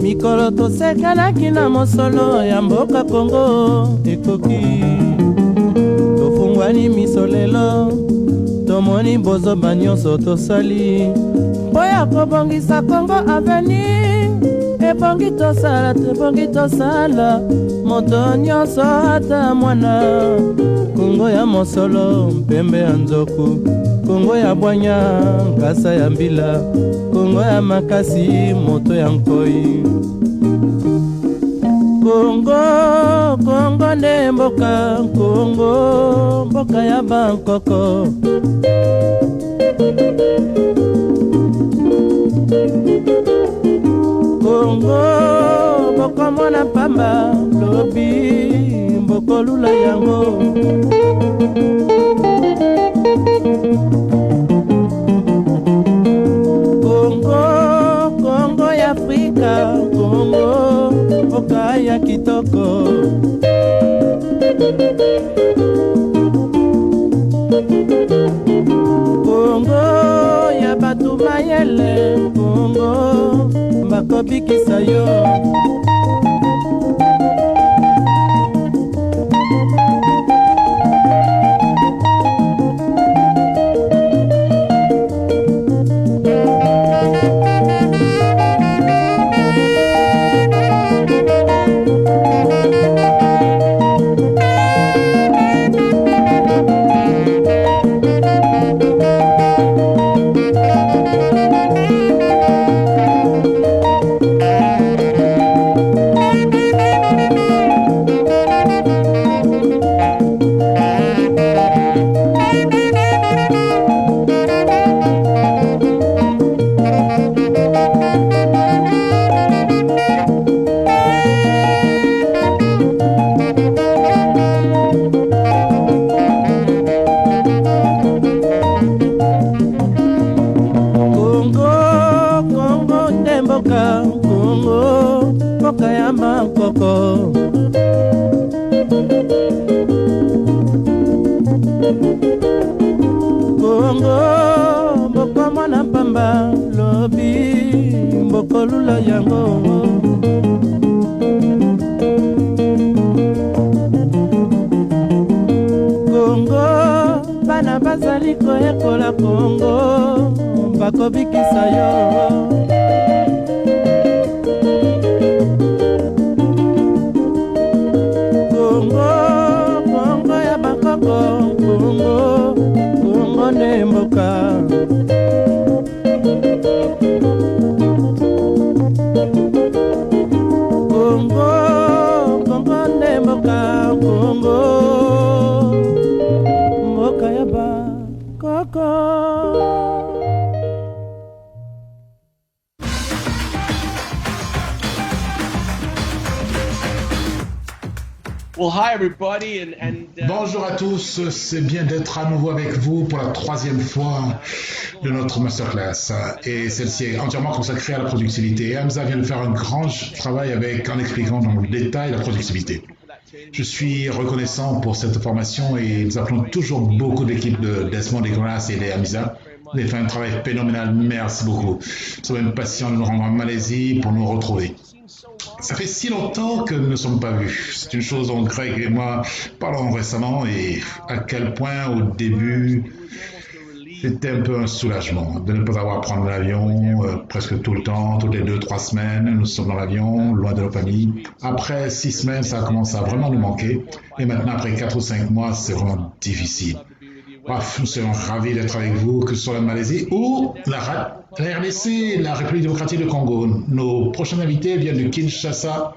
mikolo tosekelaki na mosolo ya mboka Kongo ekoki tofungwani miso lelo tomoni bozoba nyonso tosali mpo ya kobongisa Kongo Avenir ebongi tosala moto nyonso ata mwana Kongo ya mosolo mpembe ya nzoku Kongo ya bwanya nkasa ya mbila Kongo ya makasi moto ya nkoi Kongo nde mboka Kongo mboka ya bankoko Kongo mboko mwana pamba lobi mboko lula yango Kongo ya Afrika Kongo mboka ya kitoko Kongo ya batu mayele Kongo bakobikisa yo Kongo mboka ya bankoko Kongo mboko mwana pamba lobi mboko lula yango Kongo bana bazali koyekola Kongo bakobikisa yo Kongo ya bakoko Kongo nde mboka Kongo nde mboka Kongo mboka ya bakoko Well, hi everybody, Bonjour à tous, c'est bien d'être à nouveau avec vous pour la troisième fois de notre masterclass. Et celle-ci est entièrement consacrée à la productivité. Hamza vient de faire un grand travail en expliquant dans le détail la productivité. Je suis reconnaissant pour cette formation et nous appelons toujours beaucoup d'équipes de Desmond Degrasse et de Hamza. Vous avez fait un travail phénoménal, merci beaucoup. Nous sommes impatients de nous rendre en Malaisie pour nous retrouver. Ça fait si longtemps que nous ne sommes pas vus. C'est une chose dont Greg et moi parlons récemment et à quel point au début c'était un peu un soulagement de ne pas avoir à prendre l'avion presque tout le temps, toutes les 2-3 semaines. Nous sommes dans l'avion, loin de nos familles. Après 6 semaines, ça a commencé à vraiment nous manquer. Et maintenant, après 4 ou 5 mois, c'est vraiment difficile. Bref, nous sommes ravis d'être avec vous, que ce soit la Malaisie ou la RDC, la République démocratique du Congo. Nos prochains invités viennent de Kinshasa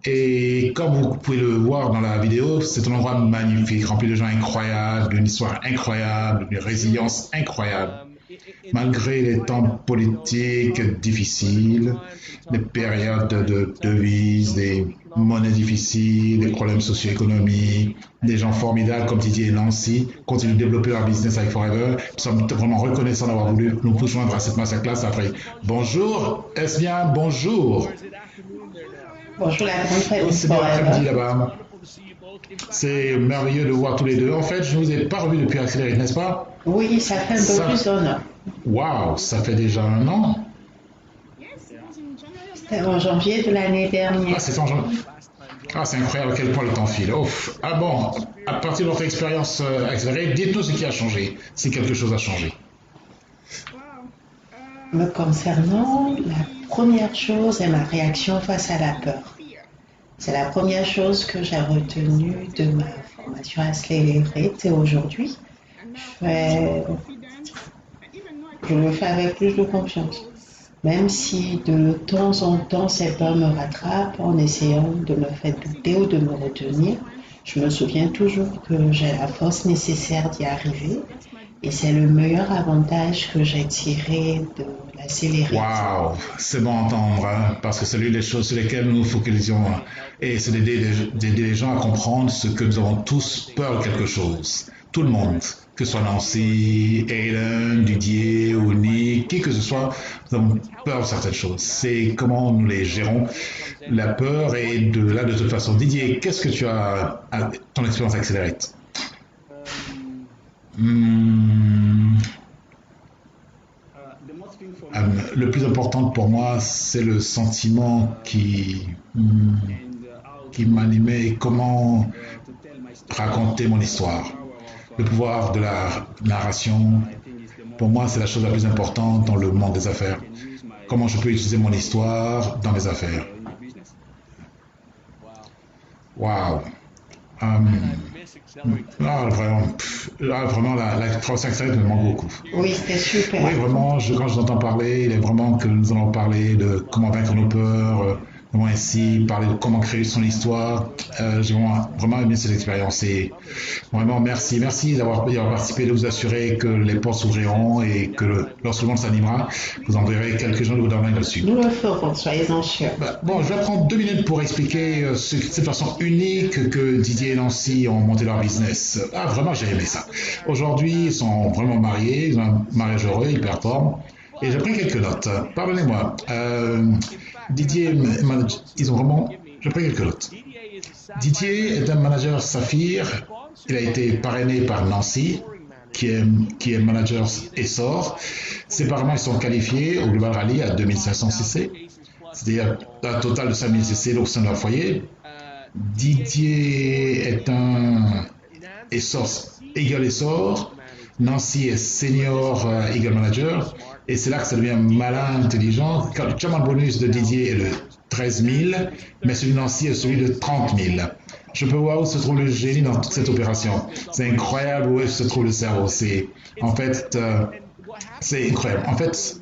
et comme vous pouvez le voir dans la vidéo, c'est un endroit magnifique, rempli de gens incroyables, d'une histoire incroyable, d'une résilience incroyable. Malgré les temps politiques difficiles, des périodes de devises, des monnaies difficiles, des problèmes socio-économiques, des gens formidables comme Didier et Nancy continuent de développer leur business avec Forever. Nous sommes vraiment reconnaissants d'avoir voulu nous joindre à cette masterclass après. Bonjour, est-ce bien bonjour? Bonjour la grande famille C'est bien Forever. l'après-midi là-bas. C'est merveilleux de voir tous les deux. En fait, je ne vous ai pas revu depuis Accelerate, n'est-ce pas? Oui, ça fait un peu plus d'un an. Waouh, ça fait déjà un an. C'était en janvier de l'année dernière. Ah, c'est en janvier. Ah, c'est incroyable à quel point le temps file. Ouf. Ah bon, à partir de votre expérience accélérée, dites-nous ce qui a changé, si quelque chose a changé. Me concernant, la première chose est ma réaction face à la peur. C'est la première chose que j'ai retenue de ma formation Accelerate et aujourd'hui, je le fais avec plus de confiance. Même si de temps en temps ces peurs me rattrapent en essayant de me faire douter ou de me retenir, je me souviens toujours que j'ai la force nécessaire d'y arriver et c'est le meilleur avantage que j'ai tiré de l'accélérer. Waouh, c'est bon à entendre, hein, parce que c'est l'une des choses sur lesquelles nous nous focalisons, hein, et c'est d'aider les gens à comprendre ce que nous avons tous peur de quelque chose. Tout le monde, que ce soit Nancy, Aiden, Didier ou Nick, qui que ce soit, nous avons peur de certaines choses. C'est comment nous les gérons. La peur est de toute façon. Didier, qu'est-ce que tu as à ton expérience accélérée? Le plus important pour moi, c'est le sentiment qui m'animait, comment raconter mon histoire. Le pouvoir de la narration, pour moi, c'est la chose la plus importante dans le monde des affaires. Comment je peux utiliser mon histoire dans mes affaires. Waouh. Vraiment, la formation accélérée me manque beaucoup. Oui, c'était super. Oui, vraiment, quand je t'entends parler, il est vraiment que nous allons parler de comment vaincre nos peurs, comment ainsi parler de comment créer son histoire. J'ai vraiment aimé cette expérience et vraiment merci d'avoir participé, de vous assurer que les portes s'ouvriront et que lorsque le monde s'animera, vous enverrez quelques-uns de vos downlines là-dessus. Nous le ferons, soyez-en sûrs. Bon, je vais prendre 2 minutes pour expliquer cette façon unique que Didier et Nancy ont monté leur business. Ah, vraiment, j'ai aimé ça. Aujourd'hui, ils sont vraiment mariés, ils ont un mariage heureux, ils performent. Et j'ai pris quelques notes. Pardonnez-moi. Didier, ils ont vraiment... J'ai pris quelques notes. Didier est un manager Saphir. Il a été parrainé par Nancy, qui est manager Essor. Séparément, ils sont qualifiés au Global Rally à 2500 cc, c'est-à-dire un total de 5000 cc au sein de leur foyer. Didier est un Eagle Essor. Nancy est senior Eagle Manager. Et c'est là que ça devient malin, intelligent. Le chairman bonus de Didier est de 13 000, mais celui de Nancy est celui de 30 000. Je peux voir où se trouve le génie dans toute cette opération. C'est incroyable où se trouve le cerveau. C'est incroyable. En fait,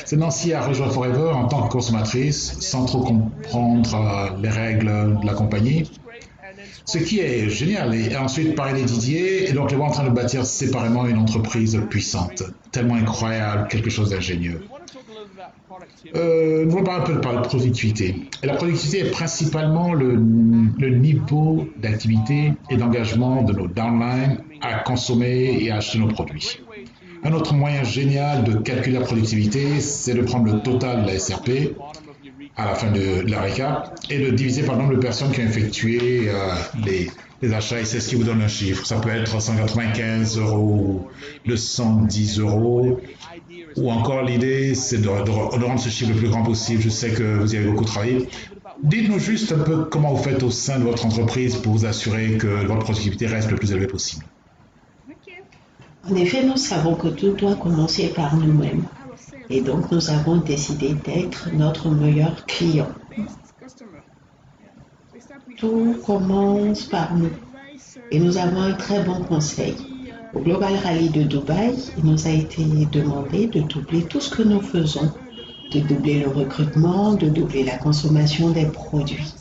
c'est Nancy a rejoint Forever en tant que consommatrice, sans trop comprendre les règles de la compagnie. Ce qui est génial. Et ensuite, parrainer Didier, et donc les voir en train de bâtir séparément une entreprise puissante, tellement incroyable, quelque chose d'ingénieux. Nous allons parler un peu de la productivité. Et la productivité est principalement le niveau d'activité et d'engagement de nos downlines à consommer et à acheter nos produits. Un autre moyen génial de calculer la productivité, c'est de prendre le total de la SRP à la fin de la récap et de diviser par le nombre de personnes qui ont effectué les achats, et c'est ce qui vous donne un chiffre. Ça peut être 195 €, 210 €, ou encore l'idée, c'est de rendre ce chiffre le plus grand possible. Je sais que vous y avez beaucoup travaillé. Dites-nous juste un peu comment vous faites au sein de votre entreprise pour vous assurer que votre productivité reste le plus élevée possible. En effet, nous savons que tout doit commencer par nous-mêmes. Et donc, nous avons décidé d'être notre meilleur client. Tout commence par nous. Et nous avons un très bon conseil. Au Global Rallye de Dubaï, il nous a été demandé de doubler tout ce que nous faisons, de doubler le recrutement, de doubler la consommation des produits.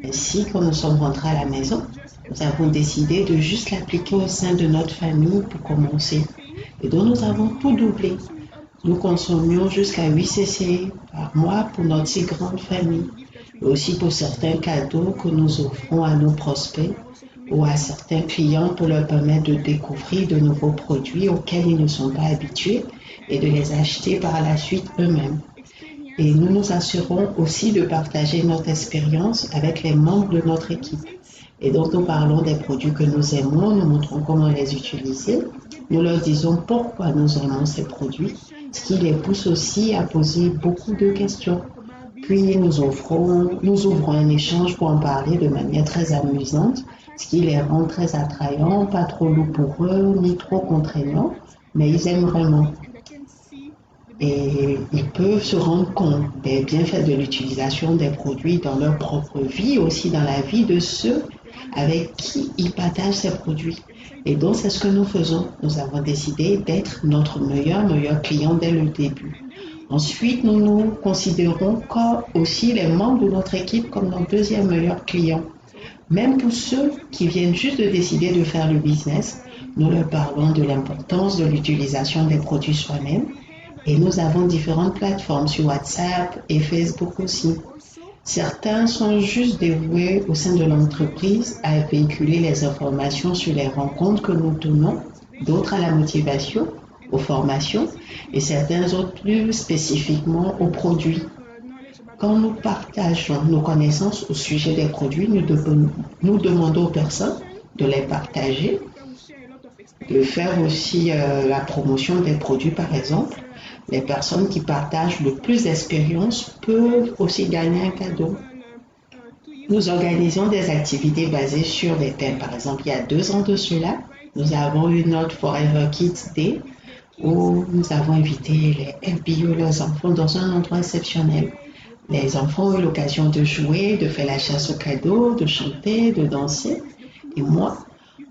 Ainsi, quand nous sommes rentrés à la maison, nous avons décidé de juste l'appliquer au sein de notre famille pour commencer. Et donc, nous avons tout doublé. Nous consommions jusqu'à 8 cc par mois pour notre si grande famille, et aussi pour certains cadeaux que nous offrons à nos prospects ou à certains clients pour leur permettre de découvrir de nouveaux produits auxquels ils ne sont pas habitués et de les acheter par la suite eux-mêmes. Et nous nous assurons aussi de partager notre expérience avec les membres de notre équipe. Et donc, nous parlons des produits que nous aimons, nous montrons comment les utiliser, nous leur disons pourquoi nous aimons ces produits, ce qui les pousse aussi à poser beaucoup de questions. Puis, nous ouvrons un échange pour en parler de manière très amusante, ce qui les rend très attrayants, pas trop lourd pour eux, ni trop contraignants, mais ils aiment vraiment. Et ils peuvent se rendre compte des bienfaits de l'utilisation des produits dans leur propre vie, aussi dans la vie de ceux avec qui ils partagent ces produits. Et donc, c'est ce que nous faisons. Nous avons décidé d'être notre meilleur client dès le début. Ensuite, nous nous considérons aussi les membres de notre équipe comme nos deuxième meilleurs clients. Même pour ceux qui viennent juste de décider de faire le business, nous leur parlons de l'importance de l'utilisation des produits soi-même. Et nous avons différentes plateformes sur WhatsApp et Facebook aussi. Certains sont juste dévoués au sein de l'entreprise à véhiculer les informations sur les rencontres que nous tenons, d'autres à la motivation, aux formations et certains autres plus spécifiquement aux produits. Quand nous partageons nos connaissances au sujet des produits, nous demandons aux personnes de les partager, de faire aussi la promotion des produits par exemple. Les personnes qui partagent le plus d'expérience peuvent aussi gagner un cadeau. Nous organisons des activités basées sur des thèmes. Par exemple, il y a 2 ans de cela, nous avons eu notre Forever Kids Day où nous avons invité les FBO, leurs enfants, dans un endroit exceptionnel. Les enfants ont eu l'occasion de jouer, de faire la chasse aux cadeaux, de chanter, de danser. Et moi,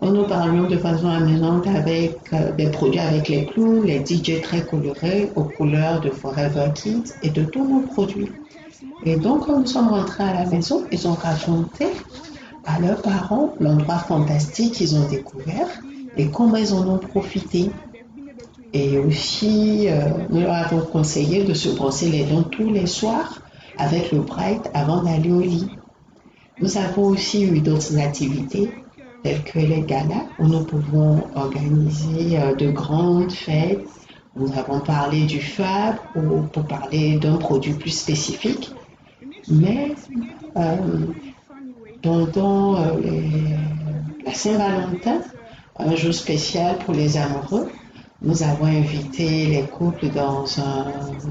nous parlions de façon amusante avec des produits avec les clowns, les DJ très colorés, aux couleurs de Forever Kids et de tous nos produits. Et donc, quand nous sommes rentrés à la maison, ils ont raconté à leurs parents l'endroit fantastique qu'ils ont découvert et comment ils en ont profité. Et aussi, nous leur avons conseillé de se brosser les dents tous les soirs avec le Bright avant d'aller au lit. Nous avons aussi eu d'autres activités telles que les galas, où nous pouvons organiser de grandes fêtes. Nous avons parlé du Fab ou pour parler d'un produit plus spécifique. Mais pendant la Saint-Valentin, un jour spécial pour les amoureux, nous avons invité les couples dans un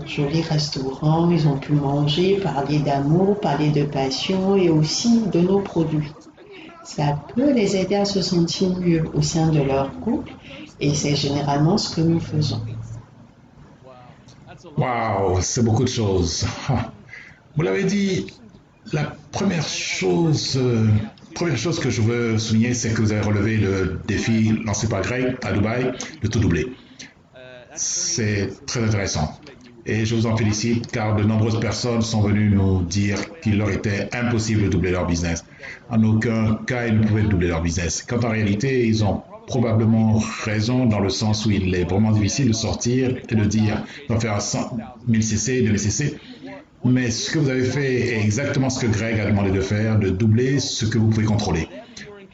joli restaurant. Ils ont pu manger, parler d'amour, parler de passion et aussi de nos produits. Ça peut les aider à se sentir mieux au sein de leur couple et c'est généralement ce que nous faisons. Waouh, c'est beaucoup de choses. Vous l'avez dit, la première chose que je veux souligner, c'est que vous avez relevé le défi lancé par Greg à Dubaï de tout doubler. C'est très intéressant. Et je vous en félicite car de nombreuses personnes sont venues nous dire qu'il leur était impossible de doubler leur business. En aucun cas, ils ne pouvaient doubler leur business. Quand en réalité, ils ont probablement raison dans le sens où il est vraiment difficile de sortir et de dire d'en faire 100 000 cc, 2000 cc. Mais ce que vous avez fait est exactement ce que Greg a demandé de faire, de doubler ce que vous pouvez contrôler.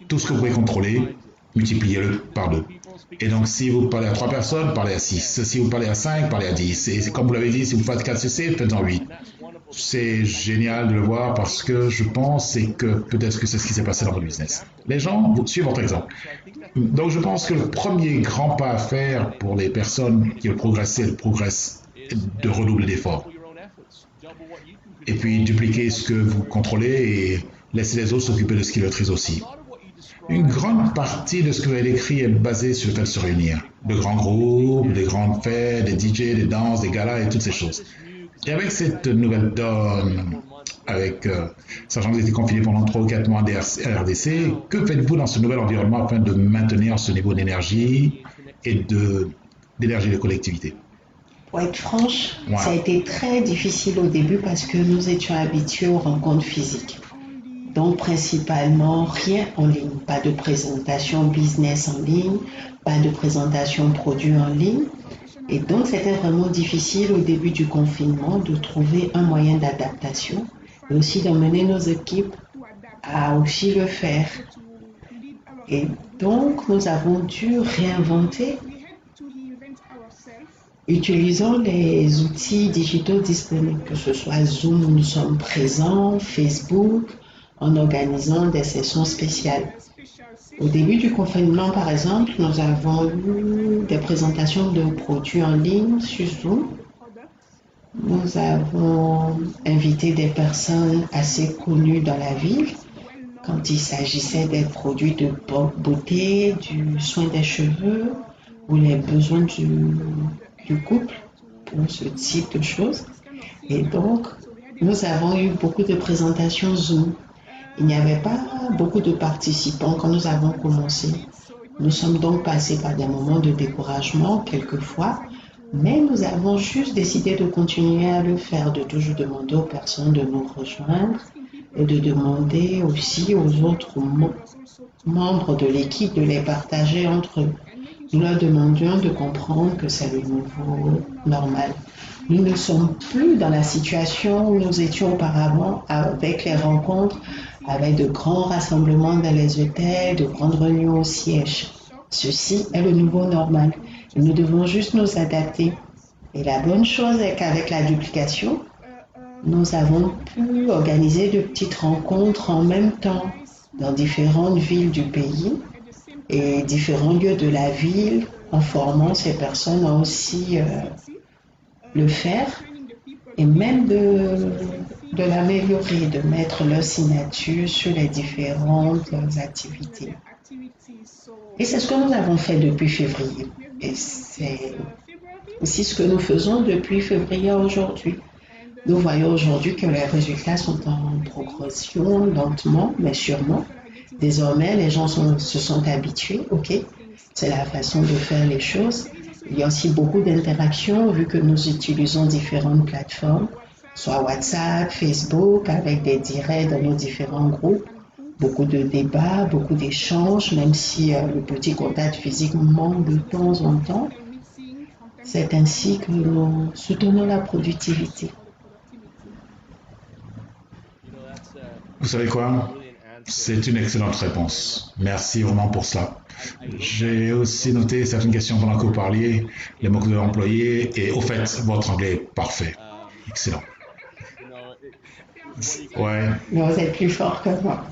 Tout ce que vous pouvez contrôler, multipliez-le par 2. Et donc, si vous parlez à 3 personnes, parlez à 6. Si vous parlez à 5, parlez à 10. Et comme vous l'avez dit, si vous faites 4 cc, faites-en 8. C'est génial de le voir parce que je pense que peut-être que c'est ce qui s'est passé dans votre business. Les gens suivent votre exemple. Donc, je pense que le premier grand pas à faire pour les personnes qui veulent progresser, de redoubler d'efforts. Et puis, dupliquer ce que vous contrôlez et laisser les autres s'occuper de ce qu'ils maîtrisent aussi. Une grande partie de ce que vous avez écrit est basée sur le fait de se réunir. De grands groupes, des grandes fêtes, des DJ, des danses, des galas et toutes ces choses. Et avec cette nouvelle donne, sachant que vous étiez confiné pendant 3 ou 4 mois à RDC, que faites-vous dans ce nouvel environnement afin de maintenir ce niveau d'énergie et d'énergie de collectivité. Pour être franche, Ouais. ça a été très difficile au début parce que nous étions habitués aux rencontres physiques. Donc, principalement, rien en ligne. Pas de présentation business en ligne, pas de présentation produit en ligne. Et donc, c'était vraiment difficile au début du confinement de trouver un moyen d'adaptation et aussi d'emmener nos équipes à aussi le faire. Et donc, nous avons dû réinventer utilisant les outils digitaux disponibles, que ce soit Zoom où nous sommes présents, Facebook, en organisant des sessions spéciales. Au début du confinement, par exemple, nous avons eu des présentations de produits en ligne sur Zoom. Nous avons invité des personnes assez connues dans la ville quand il s'agissait des produits de beauté, du soin des cheveux ou les besoins du couple pour ce type de choses. Et donc, nous avons eu beaucoup de présentations Zoom. Il n'y avait pas beaucoup de participants quand nous avons commencé. Nous sommes donc passés par des moments de découragement quelquefois, mais nous avons juste décidé de continuer à le faire, de toujours demander aux personnes de nous rejoindre et de demander aussi aux autres membres de l'équipe de les partager entre eux. Nous leur demandions de comprendre que c'est le nouveau normal. Nous ne sommes plus dans la situation où nous étions auparavant avec les rencontres, avec de grands rassemblements dans les hôtels, de grandes réunions au siège. Ceci est le nouveau normal. Et nous devons juste nous adapter. Et la bonne chose est qu'avec la duplication, nous avons pu organiser de petites rencontres en même temps dans différentes villes du pays et différents lieux de la ville en formant ces personnes à aussi le faire et même de l'améliorer, de mettre leur signature sur les différentes activités. Et c'est ce que nous avons fait depuis février. Et c'est aussi ce que nous faisons depuis février à aujourd'hui. Nous voyons aujourd'hui que les résultats sont en progression, lentement, mais sûrement. Désormais, les gens se sont habitués, ok, c'est la façon de faire les choses. Il y a aussi beaucoup d'interactions vu que nous utilisons différentes plateformes, soit WhatsApp, Facebook, avec des directs dans nos différents groupes. Beaucoup de débats, beaucoup d'échanges, même si le petit contact physique manque de temps en temps. C'est ainsi que nous soutenons la productivité. Vous savez quoi? C'est une excellente réponse. Merci vraiment pour cela. J'ai aussi noté certaines questions pendant que vous parliez, les mots que vous avez employés, et au fait, votre anglais est parfait. Excellent. Ouais. Vous êtes plus fort que moi.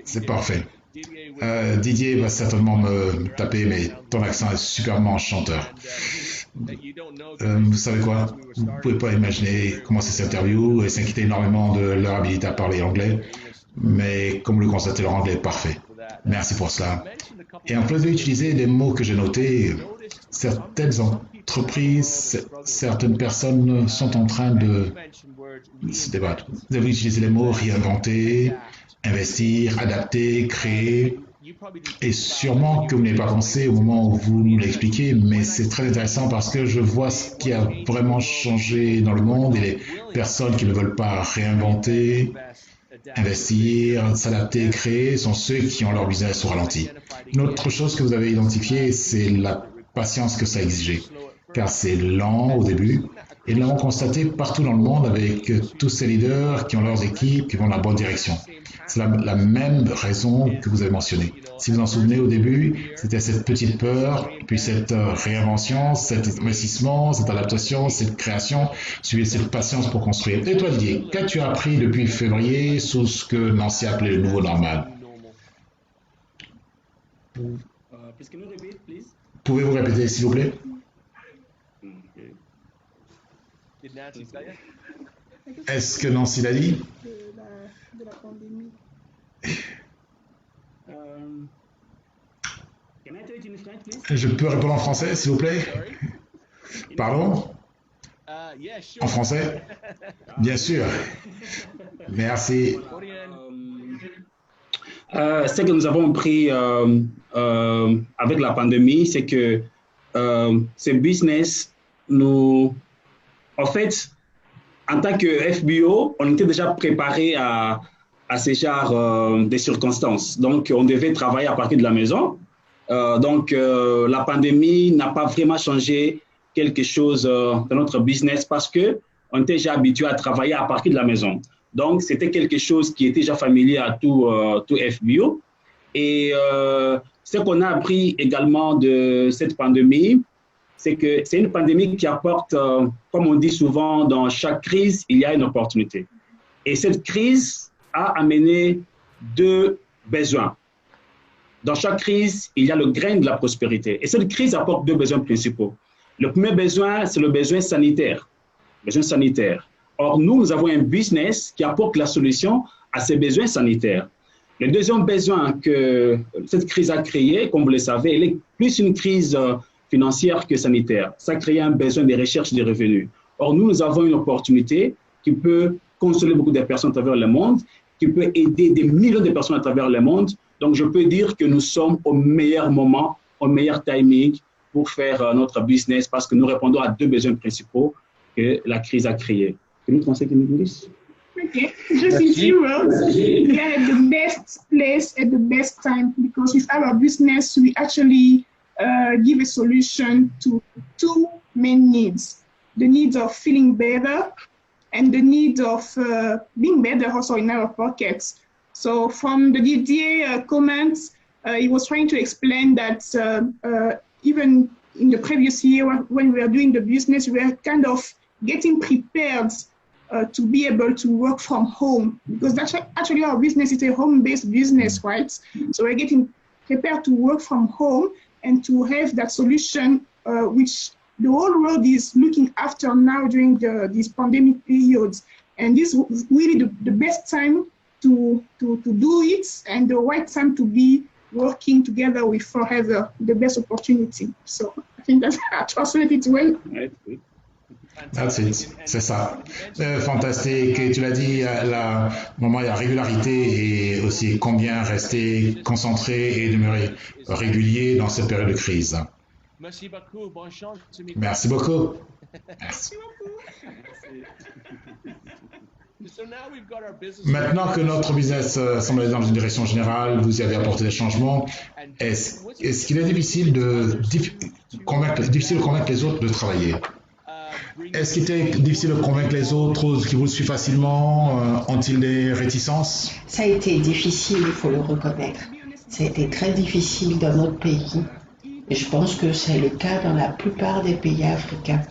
C'est parfait. Didier va certainement me taper, mais ton accent est superbement chanteur. Vous savez quoi? Vous ne pouvez pas imaginer commencer cette interview et s'inquiéter énormément de leur habilité à parler anglais, mais comme vous le constatez, leur anglais est parfait. Merci pour cela. Et en plus d'utiliser les mots que j'ai notés, certaines entreprises, certaines personnes sont en train de se débattre. Vous avez utilisé les mots réinventer, investir, adapter, créer. Et sûrement que vous n'avez pas pensé au moment où vous nous l'expliquez, mais c'est très intéressant parce que je vois ce qui a vraiment changé dans le monde et les personnes qui ne veulent pas réinventer, investir, s'adapter, créer sont ceux qui ont leur business au ralenti. Une autre chose que vous avez identifiée, c'est la patience que ça exigeait, car c'est lent au début. Et nous l'avons constaté partout dans le monde avec tous ces leaders qui ont leurs équipes, qui vont dans la bonne direction. C'est la même raison que vous avez mentionnée. Si vous en souvenez au début, c'était cette petite peur, puis cette réinvention, cet investissement, cette adaptation, cette création, suivi de cette patience pour construire. Et toi, Didier, qu'as-tu appris depuis février sous ce que Nancy a appelé le nouveau normal? Pouvez-vous répéter, s'il vous plaît? Est-ce que Nancy l'a dit? De la pandémie. Je peux répondre en français, s'il vous plaît? Pardon? En français? Bien sûr. Merci. Ce que nous avons pris avec la pandémie, c'est que ce business, en fait, en tant que FBO, on était déjà préparé à ces genres de circonstances. Donc, on devait travailler à partir de la maison. La pandémie n'a pas vraiment changé quelque chose dans notre business parce qu'on était déjà habitué à travailler à partir de la maison. Donc, c'était quelque chose qui était déjà familier à tout FBO. Et ce qu'on a appris également de cette pandémie, c'est que c'est une pandémie qui apporte, comme on dit souvent, dans chaque crise, il y a une opportunité. Et cette crise a amené deux besoins. Dans chaque crise, il y a le grain de la prospérité. Et cette crise apporte deux besoins principaux. Le premier besoin, c'est le besoin sanitaire. Besoin sanitaire. Or, nous avons un business qui apporte la solution à ces besoins sanitaires. Le deuxième besoin que cette crise a créé, comme vous le savez, elle est plus une crise financière que sanitaire. Ça a créé un besoin de recherche de revenus. Or, nous avons une opportunité qui peut consoler beaucoup de personnes à travers le monde, qui peut aider des millions de personnes à travers le monde. Donc, je peux dire que nous sommes au meilleur moment, au meilleur timing pour faire notre business parce que nous répondons à deux besoins principaux que la crise a créés. Can you translate in English? Okay, just in few words, we are at the best place at the best time because with our business, we actually give a solution to two main needs. The need of feeling better and the need of being better also in our pockets. So from the Didier comments, he was trying to explain that even in the previous year when we were doing the business, we were kind of getting prepared to be able to work from home because that's actually our business is a home-based business, right? So we're getting prepared to work from home and to have that solution which the whole world is looking after now during these pandemic periods. And this is really the best time to do it and the right time to be working together with Forever, the best opportunity. So I think that's I translate it well. That's it. C'est ça. Fantastique. Et tu l'as dit, vraiment, il y a régularité et aussi combien rester concentré et demeurer régulier dans cette période de crise. Merci beaucoup. Bonne chance. Merci beaucoup. Merci. Maintenant que notre business semble aller dans une direction générale, vous y avez apporté des changements, est-ce qu'il est difficile de convaincre les autres de travailler? Est-ce qu'il était difficile de convaincre les autres qui vous suivent facilement? Ont-ils des réticences? Ça a été difficile, il faut le reconnaître. Ça a été très difficile dans notre pays. Et je pense que c'est le cas dans la plupart des pays africains.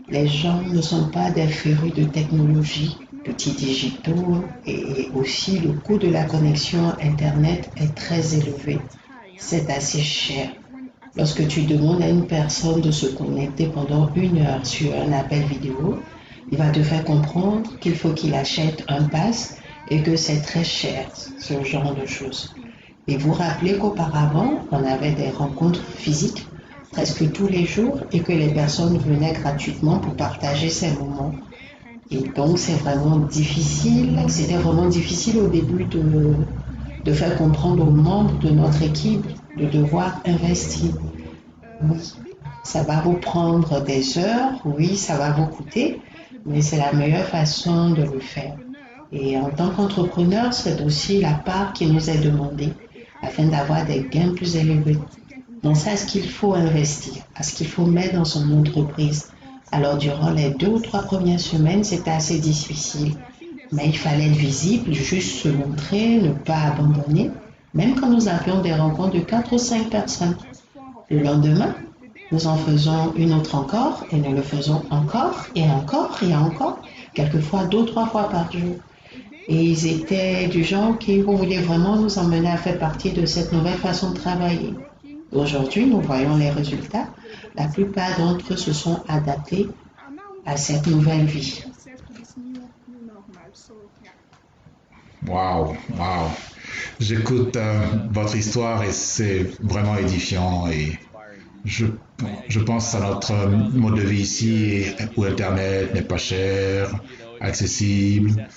Les gens ne sont pas des férus de technologie, d'outils digitaux, et aussi le coût de la connexion Internet est très élevé. C'est assez cher. Lorsque tu demandes à une personne de se connecter pendant 1 heure sur un appel vidéo, il va te faire comprendre qu'il faut qu'il achète un pass et que c'est très cher, ce genre de choses. Et vous rappelez qu'auparavant, on avait des rencontres physiques presque tous les jours et que les personnes venaient gratuitement pour partager ces moments. Et donc c'est vraiment difficile, c'était vraiment difficile au début de faire comprendre aux membres de notre équipe de devoir investir. Oui, ça va vous prendre des heures, oui, ça va vous coûter, mais c'est la meilleure façon de le faire. Et en tant qu'entrepreneur, c'est aussi la part qui nous est demandée afin d'avoir des gains plus élevés. Donc c'est à ce qu'il faut investir, à ce qu'il faut mettre dans son entreprise. Alors durant les 2 ou 3 premières semaines, c'était assez difficile, mais il fallait être visible, juste se montrer, ne pas abandonner, même quand nous avions des rencontres de 4 ou 5 personnes. Le lendemain, nous en faisons une autre encore et nous le faisons encore et encore et encore, quelquefois 2 ou 3 fois par jour. Et ils étaient du genre qui voulaient vraiment nous emmener à faire partie de cette nouvelle façon de travailler. Aujourd'hui, nous voyons les résultats. La plupart d'entre eux se sont adaptés à cette nouvelle vie. Waouh, waouh. J'écoute votre histoire et c'est vraiment édifiant et je pense à notre mode de vie ici où Internet n'est pas cher, accessible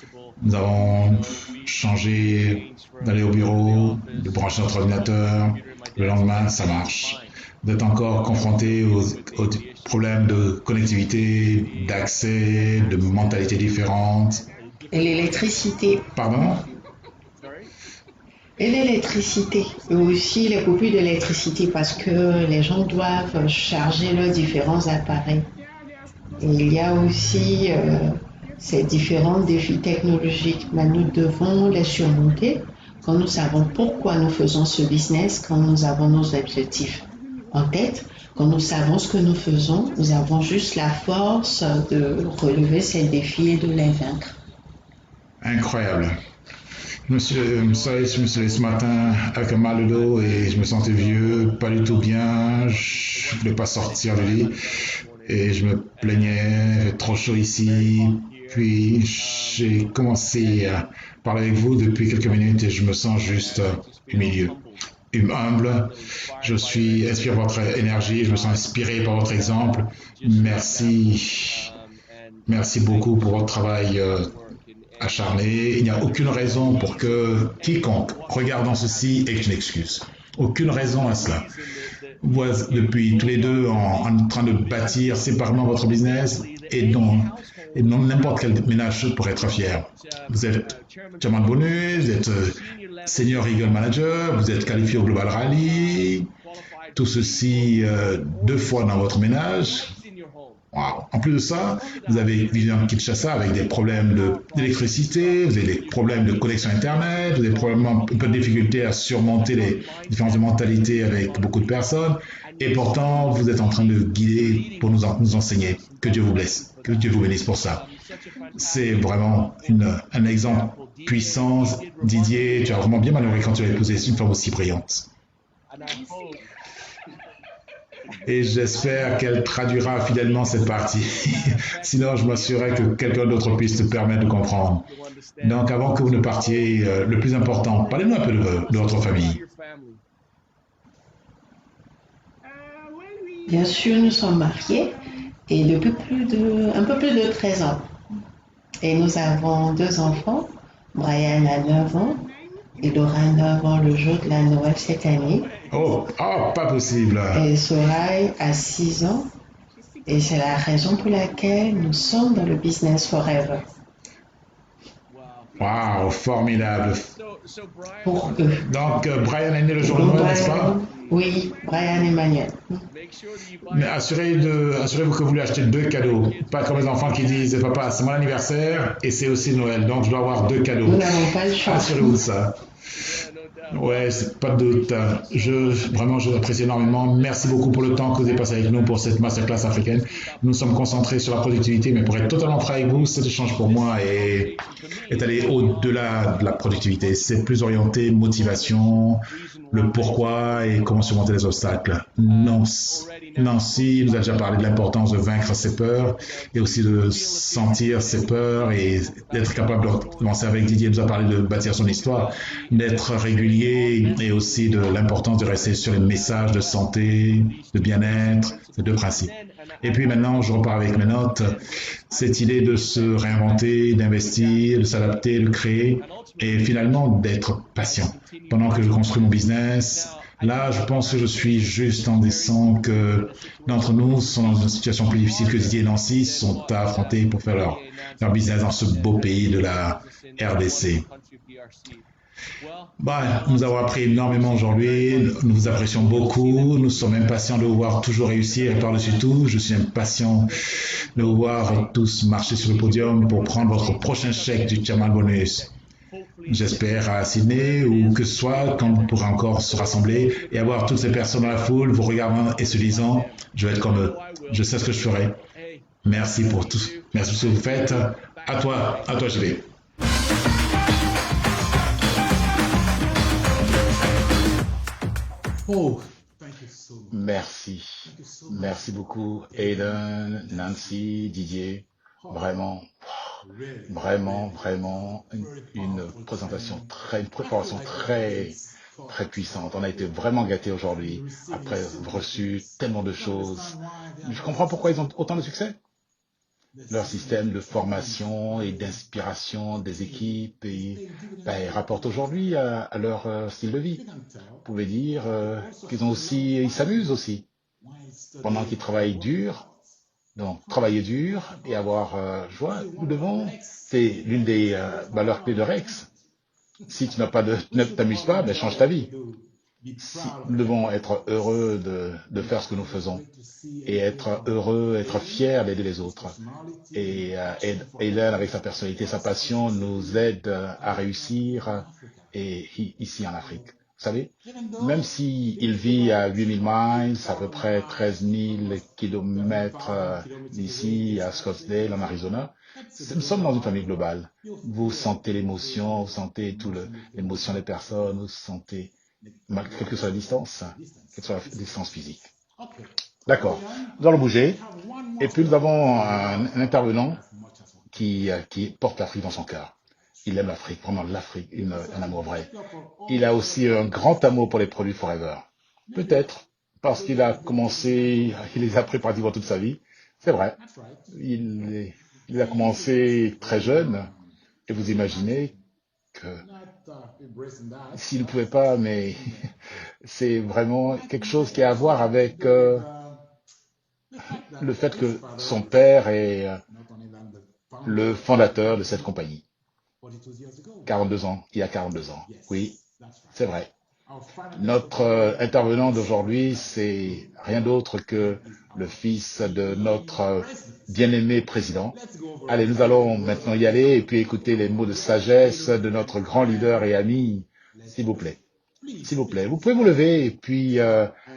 Nous avons changé d'aller au bureau, de brancher notre ordinateur. Le lendemain, ça marche. Vous êtes encore confronté aux problèmes de connectivité, d'accès, de mentalités différentes. Et l'électricité. Pardon? Et l'électricité, et aussi les coupures d'électricité parce que les gens doivent charger leurs différents appareils. Et il y a aussi ces différents défis technologiques, mais nous devons les surmonter quand nous savons pourquoi nous faisons ce business, quand nous avons nos objectifs en tête, quand nous savons ce que nous faisons, nous avons juste la force de relever ces défis et de les vaincre. Incroyable. Je me suis levé ce matin avec un mal de dos et je me sentais vieux, pas du tout bien. Je ne voulais pas sortir du lit et je me plaignais, trop chaud ici. Puis j'ai commencé à parler avec vous depuis quelques minutes et je me sens juste humilié, humble. Je suis inspiré par votre énergie, je me sens inspiré par votre exemple. Merci. Merci beaucoup pour votre travail acharné. Il n'y a aucune raison pour que quiconque regardant ceci ait une excuse. Aucune raison à cela. Vous êtes depuis tous les deux en train de bâtir séparément votre business et non n'importe quel ménage pourrait être fier. Vous êtes chairman bonus, vous êtes senior Eagle Manager, vous êtes qualifié au Global Rally, tout ceci 2 fois dans votre ménage. Wow. En plus de ça, vous avez vécu en Kinshasa avec des problèmes d'électricité, vous avez des problèmes de connexion Internet, vous avez probablement un peu de difficulté à surmonter les différences de mentalité avec beaucoup de personnes. Et pourtant, vous êtes en train de guider pour nous enseigner. Que Dieu vous blesse, que Dieu vous bénisse pour ça. C'est vraiment un exemple puissant. Didier, tu as vraiment bien manœuvré quand tu as épousé une femme aussi brillante. Et j'espère qu'elle traduira fidèlement cette partie. Sinon, je m'assurerai que quelqu'un d'autre puisse te permettre de comprendre. Donc, avant que vous ne partiez, le plus important, parlez-nous un peu de votre famille. Bien sûr, nous sommes mariés et depuis un peu plus de 13 ans. Et nous avons 2 enfants. Brian a 9 ans et Laura a 9 ans le jour de la Noël cette année. Oh, pas possible. Et Soraï a 6 ans. Et c'est la raison pour laquelle nous sommes dans le business forever. Wow, formidable. Pour eux. Donc, Brian est né le jour de Noël, n'est-ce pas? Oui, Brian Emmanuel. Mais assurez-vous que vous lui achetez 2 cadeaux. Pas comme les enfants qui disent, papa, c'est mon anniversaire et c'est aussi Noël, donc je dois avoir 2 cadeaux. Nous n'avons pas le choix. Assurez-vous de ça. Ouais, c'est pas de doute. Vraiment, je l'apprécie énormément. Merci beaucoup pour le temps que vous avez passé avec nous pour cette masterclass africaine. Nous sommes concentrés sur la productivité, mais pour être totalement franc avec vous, cet échange pour moi est allé au-delà de la productivité. C'est plus orienté motivation, le pourquoi et comment surmonter les obstacles. Nancy nous a déjà parlé de l'importance de vaincre ses peurs et aussi de sentir ses peurs et d'être capable d'avancer avec Didier. Nous a parlé de bâtir son histoire, d'être régulier et aussi de l'importance de rester sur les messages de santé, de bien-être, ces 2 principes. Et puis maintenant, je repars avec mes notes. Cette idée de se réinventer, d'investir, de s'adapter, de créer et finalement d'être patient. Pendant que je construis mon business, là, je pense que je suis juste en disant que d'entre nous sont dans une situation plus difficile que Didier et Nancy sont à affronter pour faire leur business dans ce beau pays de la RDC. Nous avons appris énormément aujourd'hui, nous vous apprécions beaucoup, nous sommes impatients de vous voir toujours réussir et par-dessus tout, je suis impatient de vous voir tous marcher sur le podium pour prendre votre prochain chèque du Chairman Bonus. J'espère à Sydney ou que ce soit quand vous pourrez encore se rassembler et avoir toutes ces personnes dans la foule vous regardant et se disant « je vais être comme eux, je sais ce que je ferai ». Merci pour tout, merci pour ce que vous faites. À toi JB. Oh, merci beaucoup Aiden, Nancy, Didier, vraiment une préparation très puissante. On a été vraiment gâtés aujourd'hui après avoir reçu tellement de choses. Je comprends pourquoi ils ont autant de succès. leur système de formation et d'inspiration des équipes et ils rapportent aujourd'hui à leur style de vie. Vous pouvez dire ils s'amusent aussi pendant qu'ils travaillent dur. Donc, travailler dur et avoir joie. C'est l'une des valeurs clés de Rex. Si tu ne t'amuses pas, change ta vie. Nous devons être heureux de faire ce que nous faisons et être heureux, être fiers d'aider les autres. Et Aidan, avec sa personnalité, sa passion, nous aide à réussir ici en Afrique. Vous savez, même s'il vit à 8000 miles, à peu près 13 000 kilomètres d'ici, à Scottsdale, en Arizona, nous sommes dans une famille globale. Vous sentez l'émotion, vous sentez l'émotion des personnes, vous sentez, quelle que soit la distance, quelle que soit la distance physique. D'accord, nous allons bouger. Et puis nous avons un intervenant qui porte l'Afrique dans son cœur. Il aime l'Afrique, vraiment l'Afrique, un amour vrai. Il a aussi un grand amour pour les produits Forever. Peut-être parce qu'il les a pris pratiquement toute sa vie. C'est vrai. Il a commencé très jeune. Et vous imaginez que s'il ne pouvait pas, mais c'est vraiment quelque chose qui a à voir avec le fait que son père est le fondateur de cette compagnie. 42 ans, il y a 42 ans. Oui, c'est vrai. Notre intervenant d'aujourd'hui, c'est rien d'autre que le fils de notre bien-aimé président. Allez, nous allons maintenant y aller et puis écouter les mots de sagesse de notre grand leader et ami, s'il vous plaît. S'il vous plaît, vous pouvez vous lever et puis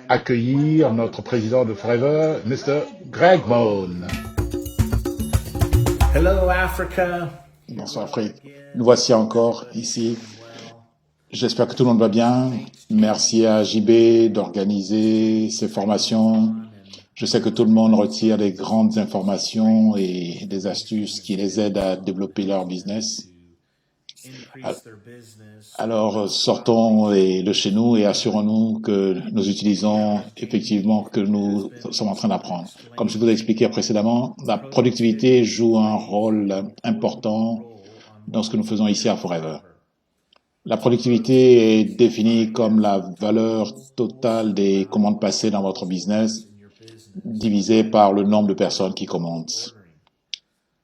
accueillir notre président de Forever, Mr. Greg Moon. Hello Africa. Bonsoir Afrique. Nous voici encore ici. J'espère que tout le monde va bien. Merci à JB d'organiser ces formations. Je sais que tout le monde retire des grandes informations et des astuces qui les aident à développer leur business. Alors sortons de chez nous et assurons-nous que nous utilisons effectivement que nous sommes en train d'apprendre. Comme je vous ai expliqué précédemment, la productivité joue un rôle important dans ce que nous faisons ici à Forever. La productivité est définie comme la valeur totale des commandes passées dans votre business divisée par le nombre de personnes qui commandent.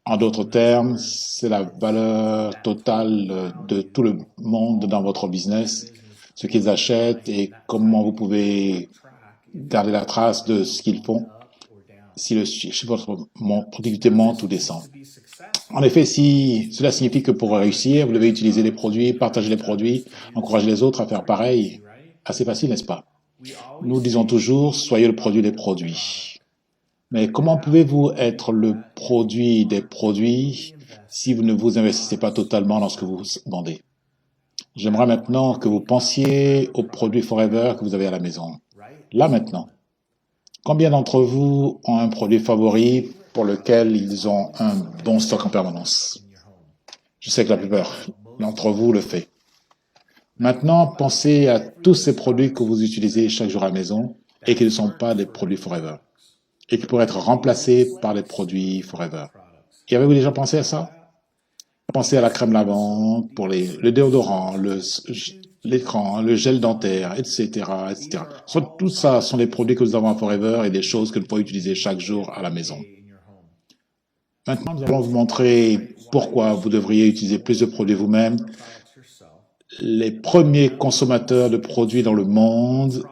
En d'autres termes, c'est la valeur totale de tout le monde dans votre business, ce qu'ils achètent et comment vous pouvez garder la trace de ce qu'ils font si votre productivité monte ou descend. En effet, cela signifie que pour réussir, vous devez utiliser les produits, partager les produits, encourager les autres à faire pareil. Assez facile, n'est-ce pas? Nous disons toujours, soyez le produit des produits. Mais comment pouvez-vous être le produit des produits si vous ne vous investissez pas totalement dans ce que vous vendez? J'aimerais maintenant que vous pensiez aux produits Forever que vous avez à la maison. Là maintenant. Combien d'entre vous ont un produit favori pour lequel ils ont un bon stock en permanence? Je sais que la plupart d'entre vous le fait. Maintenant, pensez à tous ces produits que vous utilisez chaque jour à la maison et qui ne sont pas des produits Forever et qui pourraient être remplacés par des produits Forever. Et avez-vous déjà pensé à ça? Pensez à la crème lavande, pour le déodorant, l'écran, le gel dentaire, etc., etc. Tout ça sont des produits que nous avons à Forever et des choses que nous pouvons utiliser chaque jour à la maison. Maintenant, nous allons vous montrer pourquoi vous devriez utiliser plus de produits vous-même. Les premiers consommateurs de produits dans le monde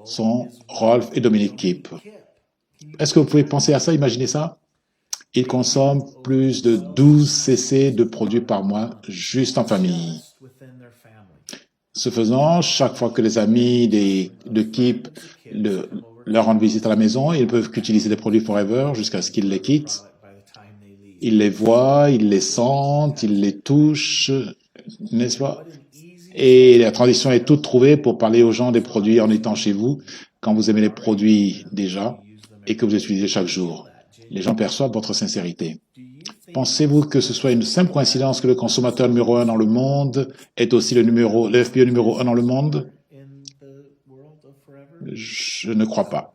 sont Rolf et Dominic Kip. Est-ce que vous pouvez penser à ça, imaginer ça? Ils consomment plus de 12 cc de produits par mois, juste en famille. Ce faisant, chaque fois que les amis de Kip leur rendent visite à la maison, ils peuvent qu'utiliser des produits Forever jusqu'à ce qu'ils les quittent. Ils les voient, ils les sentent, ils les touchent, n'est-ce pas? Et la transition est toute trouvée pour parler aux gens des produits en étant chez vous, quand vous aimez les produits déjà et que vous utilisez chaque jour. Les gens perçoivent votre sincérité. Pensez-vous que ce soit une simple coïncidence que le consommateur numéro 1 dans le monde est aussi le FBO numéro 1 dans le monde? Je ne crois pas.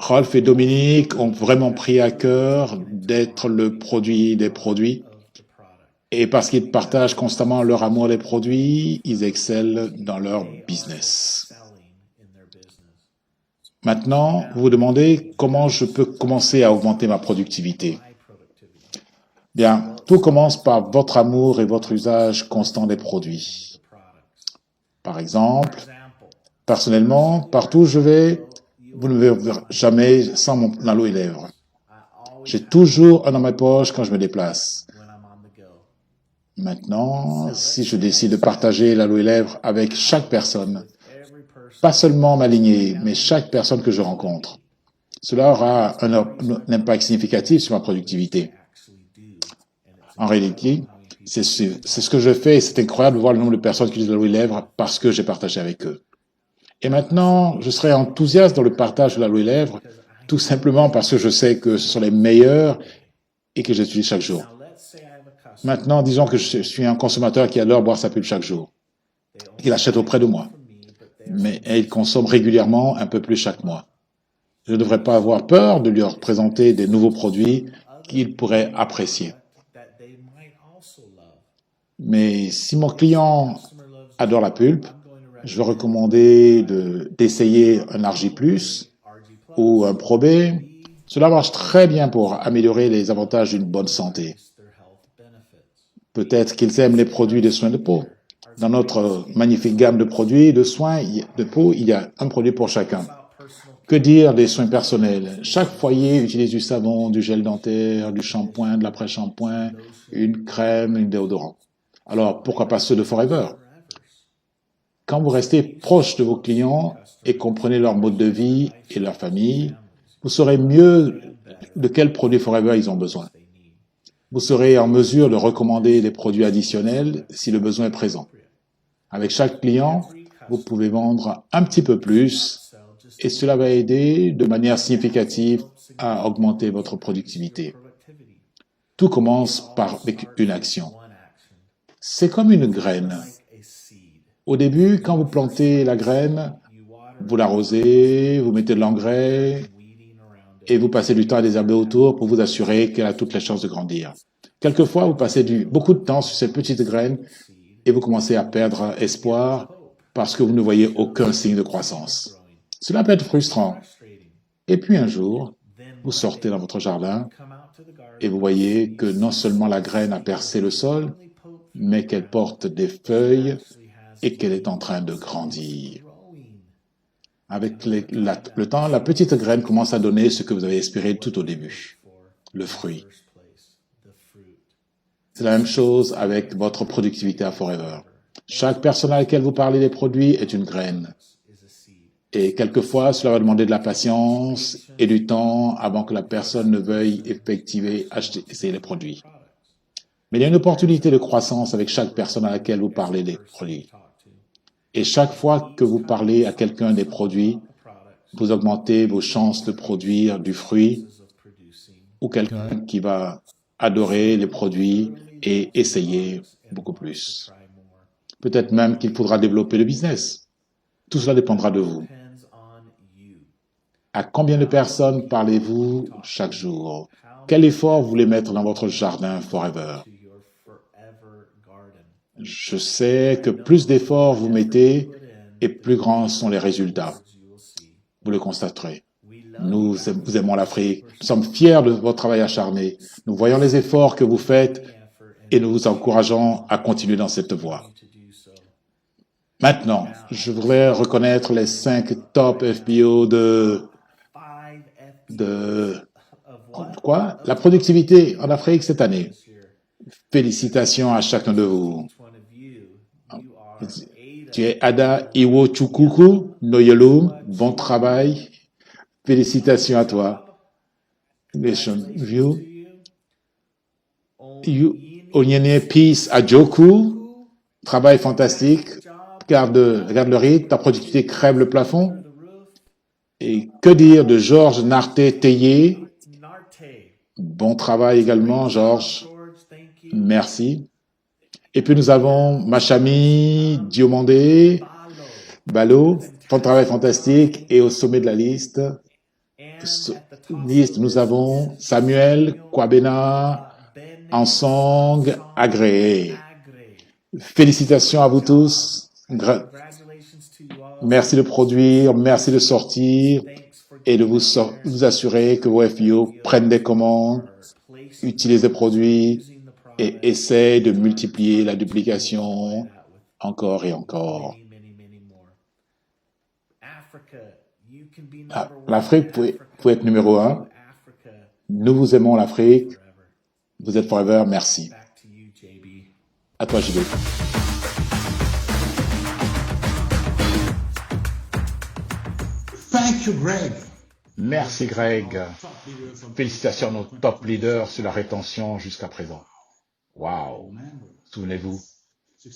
Rolf et Dominique ont vraiment pris à cœur d'être le produit des produits. Et parce qu'ils partagent constamment leur amour des produits, ils excellent dans leur business. Maintenant, vous vous demandez comment je peux commencer à augmenter ma productivité. Bien, tout commence par votre amour et votre usage constant des produits. Par exemple, personnellement, partout où je vais, vous ne me verrez jamais sans mon aloe lèvres. J'ai toujours un dans ma poche quand je me déplace. Maintenant, si je décide de partager l'aloe lèvres avec chaque personne, pas seulement ma lignée, mais chaque personne que je rencontre, cela aura un impact significatif sur ma productivité. En réalité, c'est ce que je fais et c'est incroyable de voir le nombre de personnes qui utilisent l'aloe lèvres parce que j'ai partagé avec eux. Et maintenant, je serai enthousiaste dans le partage de l'aloe lèvres, tout simplement parce que je sais que ce sont les meilleurs et que j'utilise chaque jour. Maintenant, disons que je suis un consommateur qui adore boire sa pulpe chaque jour. Il achète auprès de moi, mais il consomme régulièrement un peu plus chaque mois. Je ne devrais pas avoir peur de lui présenter des nouveaux produits qu'il pourrait apprécier. Mais si mon client adore la pulpe, je vais recommander d'essayer un RG+, ou un Pro B. Cela marche très bien pour améliorer les avantages d'une bonne santé. Peut-être qu'ils aiment les produits de soins de peau. Dans notre magnifique gamme de produits de soins de peau, il y a un produit pour chacun. Que dire des soins personnels? Chaque foyer utilise du savon, du gel dentaire, du shampoing, de l'après-shampoing, une crème, un déodorant. Alors, pourquoi pas ceux de Forever? Quand vous restez proche de vos clients et comprenez leur mode de vie et leur famille, vous saurez mieux de quels produits Forever ils ont besoin. Vous serez en mesure de recommander des produits additionnels si le besoin est présent. Avec chaque client, vous pouvez vendre un petit peu plus et cela va aider de manière significative à augmenter votre productivité. Tout commence par une action. C'est comme une graine. Au début, quand vous plantez la graine, vous l'arrosez, vous mettez de l'engrais et vous passez du temps à désherber autour pour vous assurer qu'elle a toutes les chances de grandir. Quelquefois, vous passez beaucoup de temps sur cette petite graine et vous commencez à perdre espoir parce que vous ne voyez aucun signe de croissance. Cela peut être frustrant. Et puis un jour, vous sortez dans votre jardin et vous voyez que non seulement la graine a percé le sol, mais qu'elle porte des feuilles et qu'elle est en train de grandir. Avec le temps, la petite graine commence à donner ce que vous avez espéré tout au début, le fruit. C'est la même chose avec votre productivité à Forever. Chaque personne à laquelle vous parlez des produits est une graine. Et quelquefois, cela va demander de la patience et du temps avant que la personne ne veuille effectivement essayer les produits. Mais il y a une opportunité de croissance avec chaque personne à laquelle vous parlez des produits. Et chaque fois que vous parlez à quelqu'un des produits, vous augmentez vos chances de produire du fruit ou quelqu'un qui va adorer les produits et essayer beaucoup plus. Peut-être même qu'il faudra développer le business. Tout cela dépendra de vous. À combien de personnes parlez-vous chaque jour? Quel effort vous voulez mettre dans votre jardin Forever? Je sais que plus d'efforts vous mettez et plus grands sont les résultats. Vous le constaterez. Nous aimons l'Afrique. Nous sommes fiers de votre travail acharné. Nous voyons les efforts que vous faites et nous vous encourageons à continuer dans cette voie. Maintenant, je voudrais reconnaître les 5 top FBO de quoi? La productivité en Afrique cette année. Félicitations à chacun de vous. Tu es Ada Iwochukuku Noyelum. Bon travail. Félicitations à toi. Nation View. Onyene Peace Ajoku. Travail fantastique. Regarde le rythme. Ta productivité crève le plafond. Et que dire de Georges Narté Théier? Bon travail également, Georges. Merci. Et puis nous avons Machami, Diomandé, Balo, ton travail fantastique. Et au sommet de la liste, liste, nous avons Samuel Kwabena Ansong Agréé. Félicitations à vous tous. Merci de produire, merci de sortir et de vous assurer que vos FBO prennent des commandes, utilisent des produits et essayent de multiplier la duplication encore et encore. L'Afrique peut être numéro 1. Nous vous aimons l'Afrique. Vous êtes forever. Merci. À toi, JB. Thank you, Greg. Merci, Greg. Félicitations à nos top leaders sur la rétention jusqu'à présent. Wow. Souvenez-vous,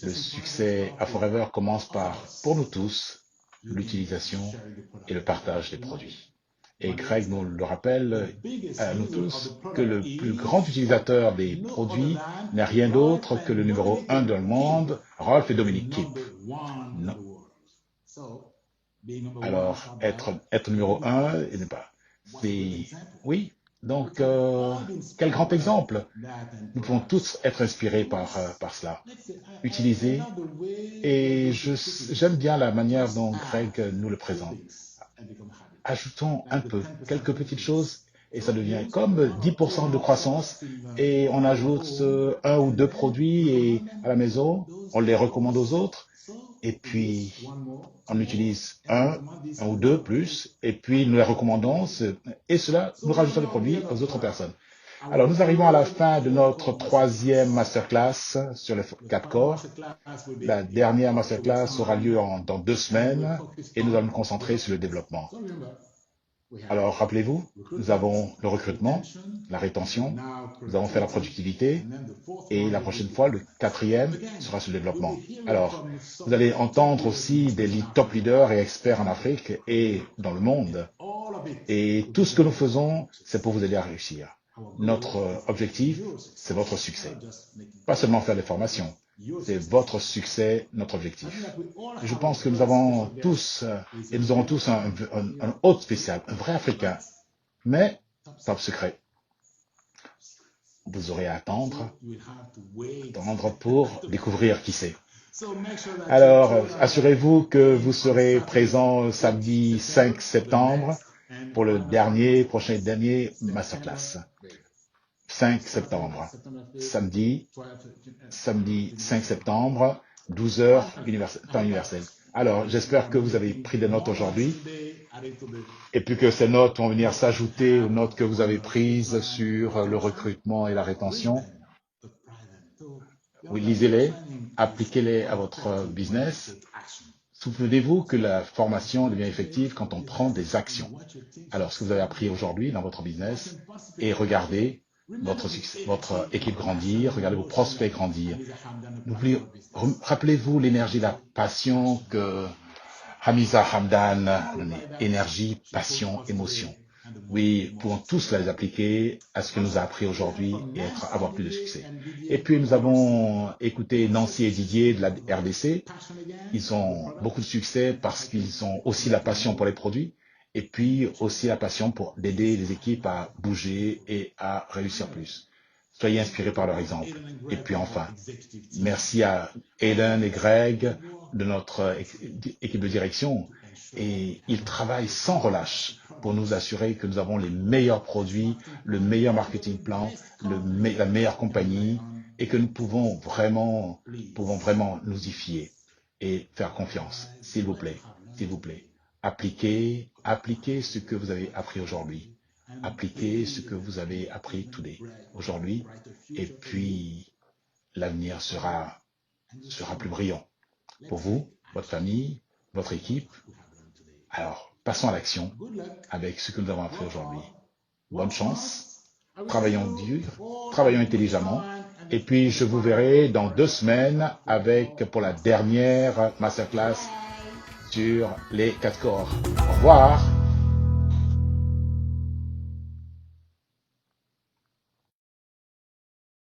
le succès à Forever commence par, pour nous tous, l'utilisation et le partage des produits. Et Greg nous le rappelle à nous tous que le plus grand utilisateur des produits n'est rien d'autre que le numéro 1 dans le monde, Rolf et Dominique Kipp. Non. Alors, être numéro 1, et n'est pas. Oui. Donc, quel grand exemple. Nous pouvons tous être inspirés par cela. Utiliser. Et j'aime bien la manière dont Greg nous le présente. Ajoutons un peu, quelques petites choses, et ça devient comme 10% de croissance, et on ajoute un ou deux produits et à la maison, on les recommande aux autres, et puis on utilise un ou deux plus, et puis nous les recommandons, et cela, nous rajoutons les produits aux autres personnes. Alors, nous arrivons à la fin de notre 3e masterclass sur les 4 corps. La dernière masterclass aura lieu dans 2 semaines et nous allons nous concentrer sur le développement. Alors, rappelez-vous, nous avons le recrutement, la rétention, nous avons fait la productivité et la prochaine fois, le 4e sera sur le développement. Alors, vous allez entendre aussi des top leaders et experts en Afrique et dans le monde. Et tout ce que nous faisons, c'est pour vous aider à réussir. Notre objectif, c'est votre succès. Pas seulement faire des formations, c'est votre succès, notre objectif. Je pense que nous avons tous, et nous aurons tous un hôte spécial, un vrai Africain, mais top secret. Vous aurez à attendre pour découvrir qui c'est. Alors, assurez-vous que vous serez présent samedi 5 septembre pour le prochain dernier masterclass. 5 septembre, samedi 5 septembre, 12h, temps universel. Alors, j'espère que vous avez pris des notes aujourd'hui et puis que ces notes vont venir s'ajouter aux notes que vous avez prises sur le recrutement et la rétention. Oui, lisez-les, appliquez-les à votre business. Souvenez-vous que la formation devient effective quand on prend des actions. Alors, ce que vous avez appris aujourd'hui dans votre business, et regardez votre équipe grandir, regardez vos prospects grandir. Rappelez-vous l'énergie, la passion que Hamiza Hamdan a donné. Énergie, passion, émotion. Oui, pouvons tous les appliquer à ce que nous a appris aujourd'hui et avoir plus de succès. Et puis, nous avons écouté Nancy et Didier de la RDC. Ils ont beaucoup de succès parce qu'ils ont aussi la passion pour les produits et puis aussi la passion pour d'aider les équipes à bouger et à réussir plus. Soyez inspirés par leur exemple. Et puis enfin, merci à Aiden et Greg de notre équipe de direction. Et ils travaillent sans relâche pour nous assurer que nous avons les meilleurs produits, le meilleur marketing plan, la meilleure compagnie et que nous pouvons vraiment nous y fier et faire confiance. S'il vous plaît, appliquez ce que vous avez appris aujourd'hui. Appliquez ce que vous avez appris aujourd'hui et puis l'avenir sera plus brillant pour vous, votre famille, votre équipe. Alors, passons à l'action avec ce que nous avons appris aujourd'hui. Bonne chance, travaillons dur, travaillons intelligemment et puis je vous verrai dans 2 semaines pour la dernière masterclass sur les 4 corps. Au revoir.